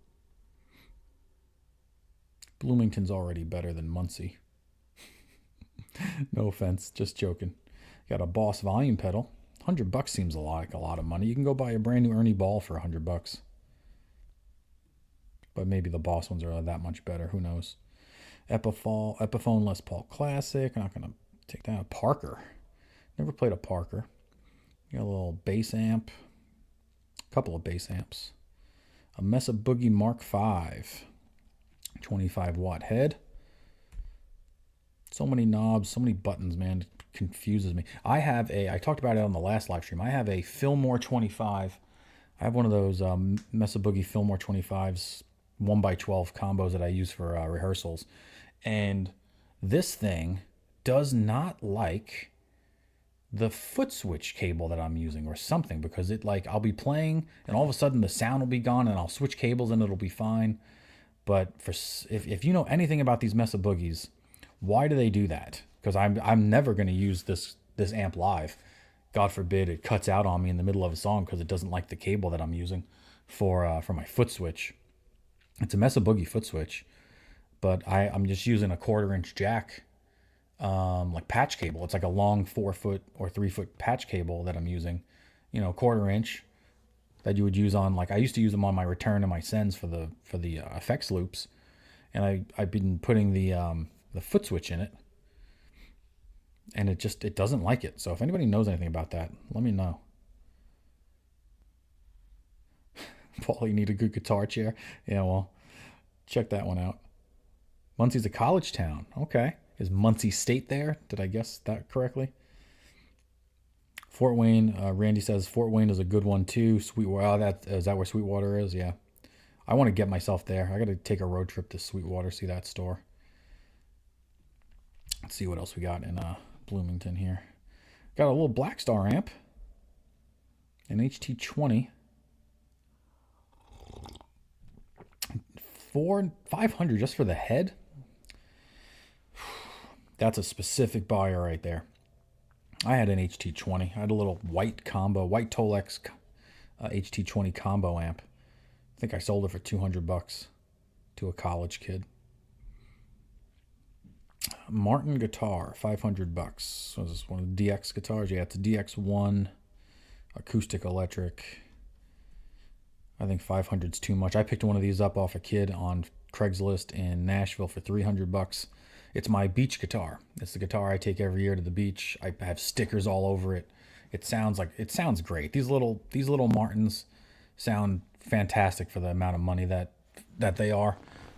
Bloomington's already better than Muncie. No offense, just joking. Got a Boss volume pedal. $100 seems like a lot of money. You can go buy a brand new Ernie Ball for $100. But maybe the Boss ones are that much better. Who knows? Epiphone Les Paul Classic. I'm not going to take that. A Parker. Never played a Parker. Got a little bass amp. A couple of bass amps. A Mesa Boogie Mark V. 25 watt head. So many knobs, so many buttons, man. It confuses me. I talked about it on the last live stream. I have a Fillmore 25. I have one of those Mesa Boogie Fillmore 25s 1x12 combos that I use for rehearsals. And this thing does not like the foot switch cable that I'm using or something, because I'll be playing and all of a sudden the sound will be gone and I'll switch cables and it'll be fine. But if you know anything about these Mesa Boogies, why do they do that? Because I'm never going to use this amp live. God forbid it cuts out on me in the middle of a song because it doesn't like the cable that I'm using for my foot switch. It's a Mesa Boogie foot switch, but I'm just using a 1/4-inch jack, like patch cable. It's like a long 4-foot or 3-foot patch cable that I'm using, 1/4-inch that you would use on, I used to use them on my return and my sends for the effects loops, and I've been putting the foot switch in it, and it doesn't like it. So if anybody knows anything about that, let me know. Paul, you need a good guitar chair? Yeah, well, check that one out. Muncie's a college town. Okay. Is Muncie State there? Did I guess that correctly? Fort Wayne, Randy says Fort Wayne is a good one too. Sweetwater, is that where Sweetwater is? Yeah. I want to get myself there. I got to take a road trip to Sweetwater, see that store. Let's see what else we got in Bloomington here. Got a little Black Star amp. An HT20. 500 just for the head. That's a specific buyer right there. I had an HT20. I had a little white Tolex HT20 combo amp. I think I sold it for $200 to a college kid. Martin guitar, $500. Was this one of the DX guitars? Yeah, it's a DX1 acoustic electric. I think 500's too much. I picked one of these up off a kid on Craigslist in Nashville for $300. It's my beach guitar. It's the guitar I take every year to the beach. I have stickers all over it. It sounds great. These little Martins sound fantastic for the amount of money that they are.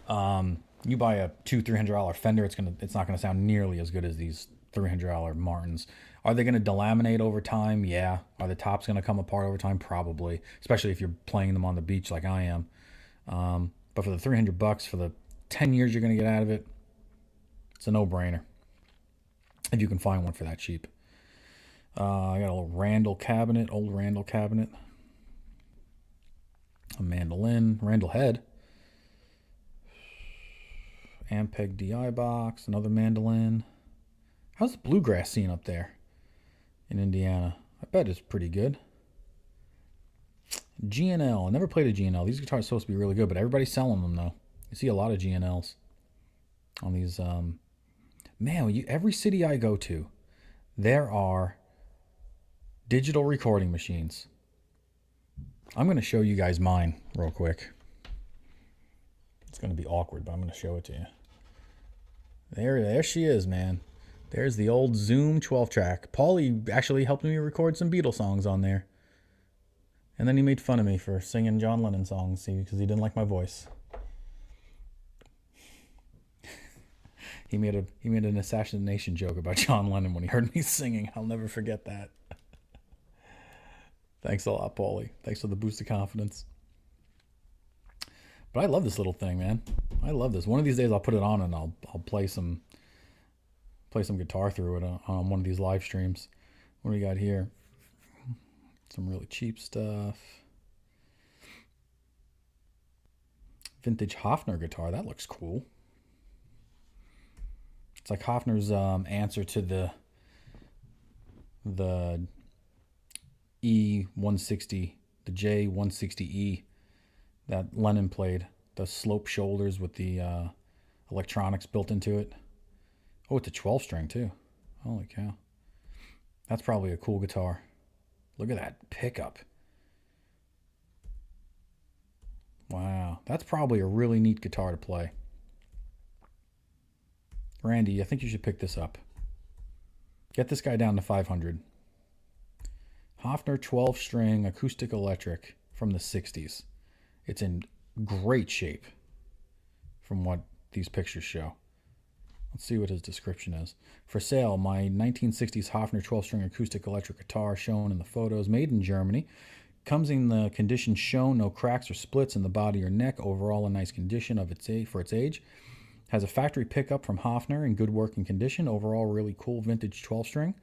You buy a $200-$300 Fender, it's not gonna sound nearly as good as these $300 Martins. Are they gonna delaminate over time? Yeah. Are the tops gonna come apart over time? Probably, especially if you're playing them on the beach like I am. But for the $300, for the 10 years you're gonna get out of it, it's a no-brainer. If you can find one for that cheap. I got a little old Randall cabinet. A mandolin, Randall head. Ampeg DI box, another mandolin. How's the bluegrass scene up there in Indiana? I bet it's pretty good. G&L. I never played a G&L. These guitars are supposed to be really good, but everybody's selling them though. You see a lot of G&Ls on these. Every city I go to, there are digital recording machines. I'm going to show you guys mine real quick. It's going to be awkward, but I'm going to show it to you. There she is, man. There's the old Zoom 12 track. Paulie actually helped me record some Beatles songs on there. And then he made fun of me for singing John Lennon songs because he didn't like my voice. He made an assassination joke about John Lennon when he heard me singing. I'll never forget that. Thanks a lot, Paulie. Thanks for the boost of confidence. But I love this little thing, man. I love this. One of these days I'll put it on and I'll play some guitar through it on one of these live streams. What do we got here? Some really cheap stuff. Vintage Hofner guitar. That looks cool. It's like Hofner's answer to the E160, the J160E that Lennon played. The slope shoulders with the electronics built into it. Oh, it's a 12 string too. Holy cow. That's probably a cool guitar. Look at that pickup. Wow, that's probably a really neat guitar to play. Randy, I think you should pick this up. Get this guy down to 500. Hofner 12 string acoustic electric from the 60s. It's in great shape from what these pictures show. Let's see what his description is. For sale, my 1960s Hofner 12-string acoustic electric guitar shown in the photos, made in Germany. Comes in the condition shown, no cracks or splits in the body or neck. Overall, a nice condition for its age. Has a factory pickup from Hofner in good working condition. Overall, really cool vintage 12-string.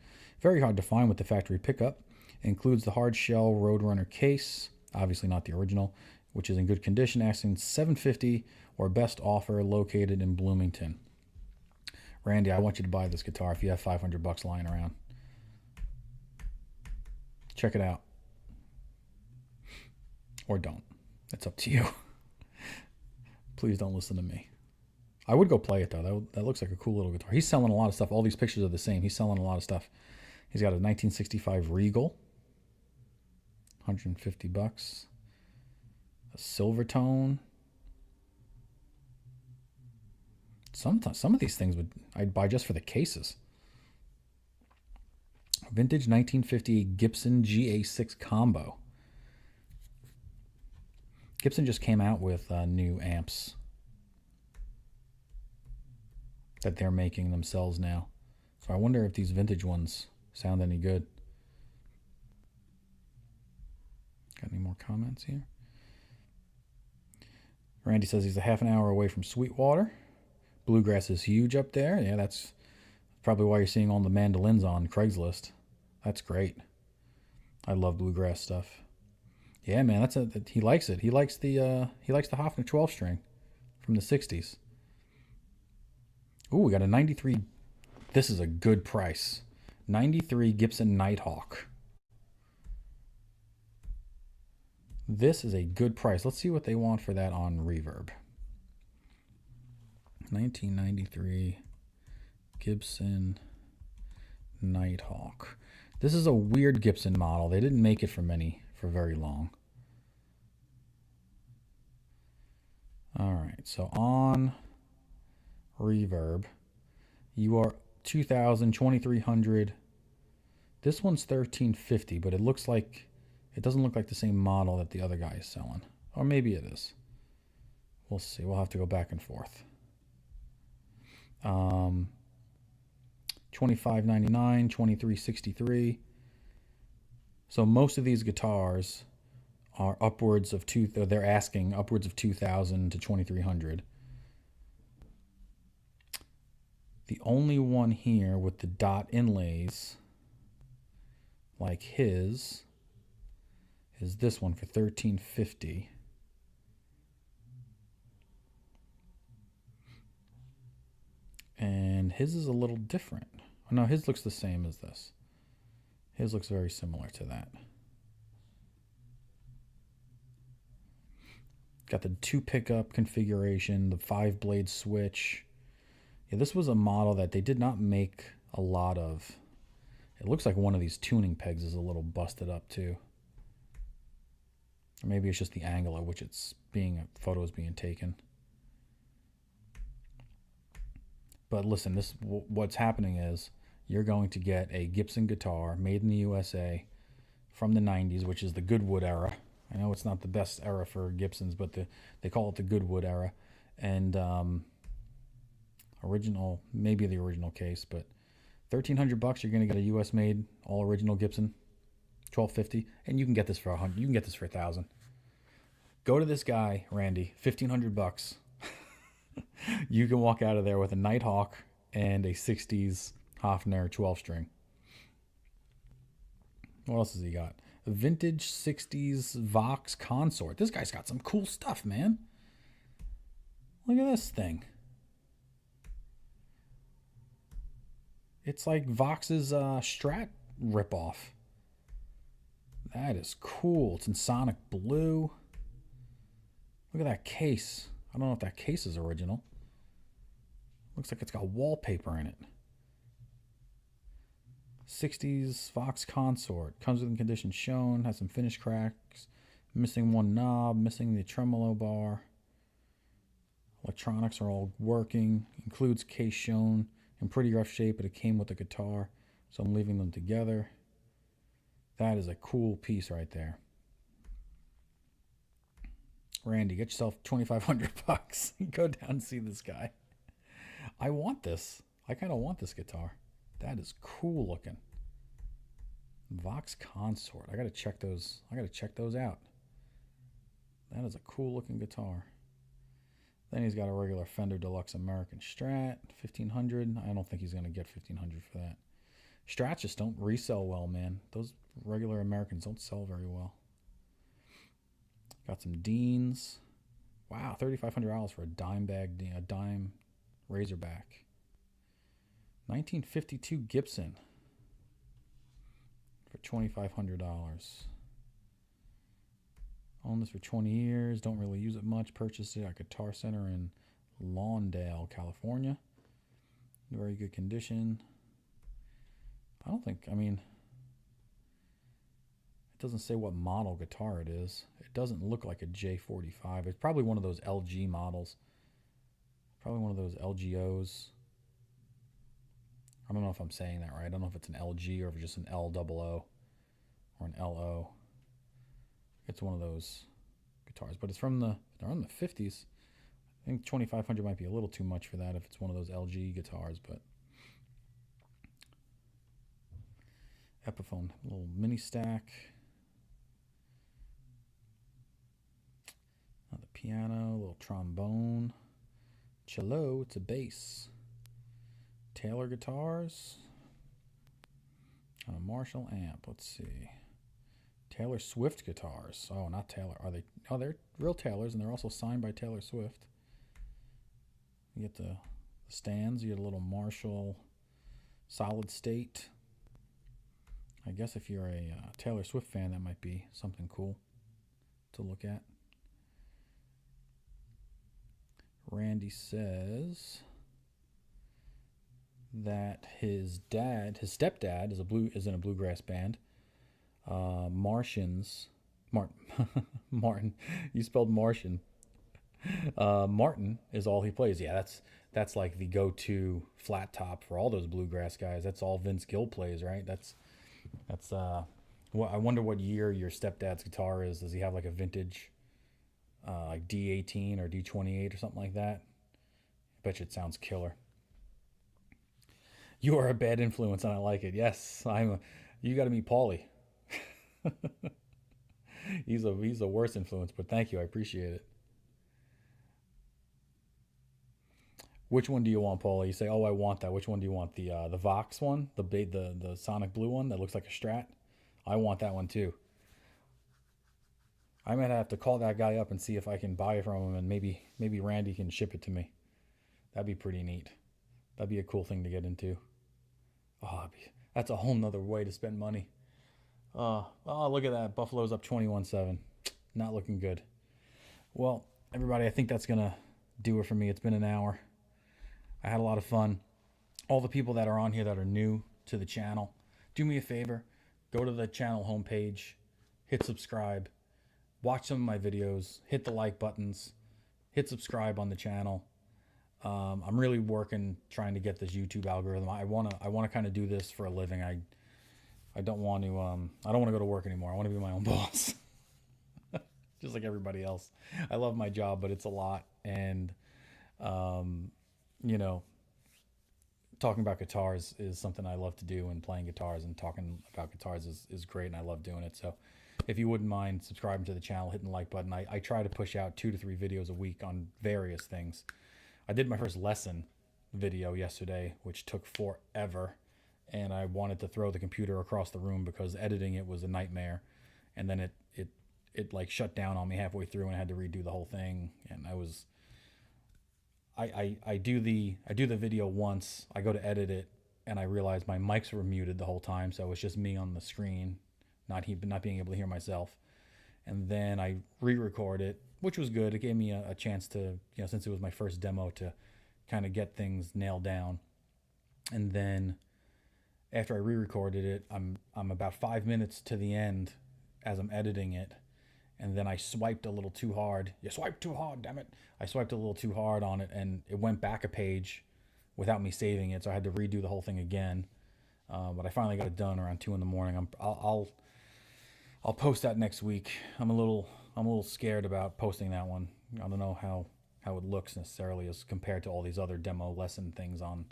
Very hard to find with the factory pickup. Includes the hard shell Roadrunner case, obviously not the original, which is in good condition. Asking $750 or best offer, located in Bloomington. Randy, I want you to buy this guitar if you have $500 lying around. Check it out. Or don't. It's up to you. Please don't listen to me. I would go play it, though. That looks like a cool little guitar. He's selling a lot of stuff. All these pictures are the same. He's selling a lot of stuff. He's got a 1965 Regal. $150. A Silvertone. Some of these things I'd buy just for the cases. Vintage 1958 Gibson GA6 combo. Gibson just came out with new amps that they're making themselves now. So I wonder if these vintage ones sound any good. Got any more comments here? Randy says he's a half an hour away from Sweetwater. Bluegrass is huge up there. Yeah, that's probably why you're seeing all the mandolins on Craigslist. That's great. I love bluegrass stuff. Yeah, man, he likes it. He likes the Hofner 12 string from the 60s. Ooh, we got a 93. This is a good price. 93 Gibson Nighthawk. This is a good price. Let's see what they want for that on Reverb. 1993 Gibson Nighthawk. This is a weird Gibson model. They didn't make it for very long. All right, so on Reverb, you are 2,000, 2,300. This one's 1,350, but it doesn't look like the same model that the other guy is selling. Or maybe it is. We'll see. We'll have to go back and forth. $25.99, $23.63. So most of these guitars are upwards of they're asking upwards of 2,000 to 2,300. The only one here with the dot inlays like his is this one for $1,350. And his is a little different. Oh, no, his looks the same as this. His looks very similar to that. Got the 2 pickup configuration, the 5-blade switch. Yeah, this was a model that they did not make a lot of. It looks like one of these tuning pegs is a little busted up too. Or maybe it's just the angle at which photo is being taken. But listen, what's happening is you're going to get a Gibson guitar made in the USA from the 90s, which is the Goodwood era. I know it's not the best era for Gibsons, but they call it the Goodwood era. And original, maybe the original case, but $1,300 you're going to get a US made all original Gibson, $1,250, and you can get this for $100. You can get this for $1,000. Go to this guy, Randy, $1,500. You can walk out of there with a Nighthawk and a 60s Hofner 12-string. What else has he got? A vintage 60s Vox Consort. This guy's got some cool stuff, man. Look at this thing. It's like Vox's Strat ripoff. That is cool. It's in Sonic Blue. Look at that case. I don't know if that case is original. Looks like it's got wallpaper in it. 60s Vox Consort. Comes with the condition shown. Has some finish cracks. Missing one knob. Missing the tremolo bar. Electronics are all working. Includes case shown in pretty rough shape, but it came with the guitar, so I'm leaving them together. That is a cool piece right there. Randy, get yourself $2,500. Go down and see this guy. I want this. I kind of want this guitar. That is cool looking. Vox Consort. I gotta check those. I gotta check those out. That is a cool looking guitar. Then he's got a regular Fender Deluxe American Strat, $1,500. I don't think he's gonna get $1,500 for that. Strats just don't resell well, man. Those regular Americans don't sell very well. Got some Deans. Wow, $3,500 for a dime Razorback. 1952 Gibson for $2,500. Owned this for 20 years. Don't really use it much. Purchased it at Guitar Center in Lawndale, California. Very good condition. I mean, it doesn't say what model guitar it is. It doesn't look like a J45. It's probably one of those LG models. Probably one of those LGOs. I don't know if I'm saying that right. I don't know if it's an LG or if it's just an LOO or an LO. It's one of those guitars, but they're in the 50s. I think $2,500 might be a little too much for that if it's one of those LG guitars, but Epiphone, little mini stack. Another piano, little trombone, cello. It's a bass. Taylor guitars. And a Marshall amp. Let's see. Taylor Swift guitars. Oh, not Taylor. Are they? Oh, they're real Taylors, and they're also signed by Taylor Swift. You get the stands. You get a little Marshall solid state. I guess if you're a Taylor Swift fan, that might be something cool to look at. Randy says that his stepdad is in a bluegrass band. Martin, you spelled Martian. Martin is all he plays. Yeah, that's like the go-to flat top for all those bluegrass guys. That's all Vince Gill plays, right? That's well, I wonder what year your stepdad's guitar is. Does he have like a vintage like D18 or D28 or something like that? I bet you it sounds killer. You are a bad influence and I like it. Yes, you got to meet Paulie. He's a worse influence, but thank you. I appreciate it. Which one do you want, Paulie? You say, "Oh, I want that." Which one do you want? The Vox one, the Sonic Blue one that looks like a Strat. I want that one too. I might have to call that guy up and see if I can buy it from him, and maybe Randy can ship it to me. That'd be pretty neat. That'd be a cool thing to get into. Oh, that's a whole nother way to spend money. Oh, look at that. Buffalo's up 21-7. Not looking good. Well, everybody, I think that's going to do it for me. It's been an hour. I had a lot of fun. All the people that are on here that are new to the channel, do me a favor. Go to the channel homepage. Hit subscribe. Watch some of my videos. Hit the like buttons. Hit subscribe on the channel. I'm really working trying to get this YouTube algorithm. I wanna kind of do this for a living. I don't want to I don't want to go to work anymore. I want to be my own boss, just like everybody else. I love my job, but it's a lot, and um, you know, talking about guitars is something I love to do, and playing guitars and talking about guitars is great, and I love doing it. So if you wouldn't mind subscribing to the channel, hitting the like button. I try to push out 2 to 3 videos a week on various things. I did my first lesson video yesterday, which took forever, and I wanted to throw the computer across the room because editing it was a nightmare. And then it like shut down on me halfway through, and I had to redo the whole thing. And I do the video once. I go to edit it, and I realize my mics were muted the whole time, so it's just me on the screen, not being able to hear myself. And then I re-record it, which was good. It gave me a chance to, since it was my first demo, to kind of get things nailed down. And then after I re-recorded it, I'm about 5 minutes to the end as I'm editing it, and then I swiped a little too hard. You swiped too hard, damn it! I swiped a little too hard on it, and it went back a page without me saving it, so I had to redo the whole thing again. But I finally got it done around 2 in the morning. I'll post that next week. I'm a little scared about posting that one. I don't know how it looks necessarily as compared to all these other demo lesson things on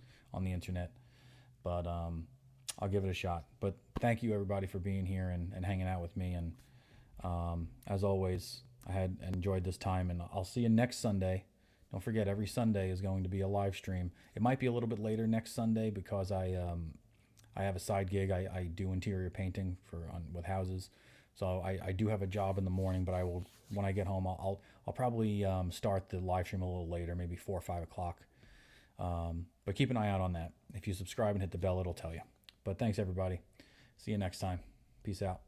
the internet, but I'll give it a shot. But thank you everybody for being here and hanging out with me. And as always, I had enjoyed this time, and I'll see you next Sunday. Don't forget, every Sunday is going to be a live stream. It might be a little bit later next Sunday because I have a side gig. I do interior painting with houses, so I do have a job in the morning. But I will, when I get home, I'll probably start the live stream a little later, maybe 4 or 5 o'clock. But keep an eye out on that. If you subscribe and hit the bell, it'll tell you. But thanks everybody. See you next time. Peace out.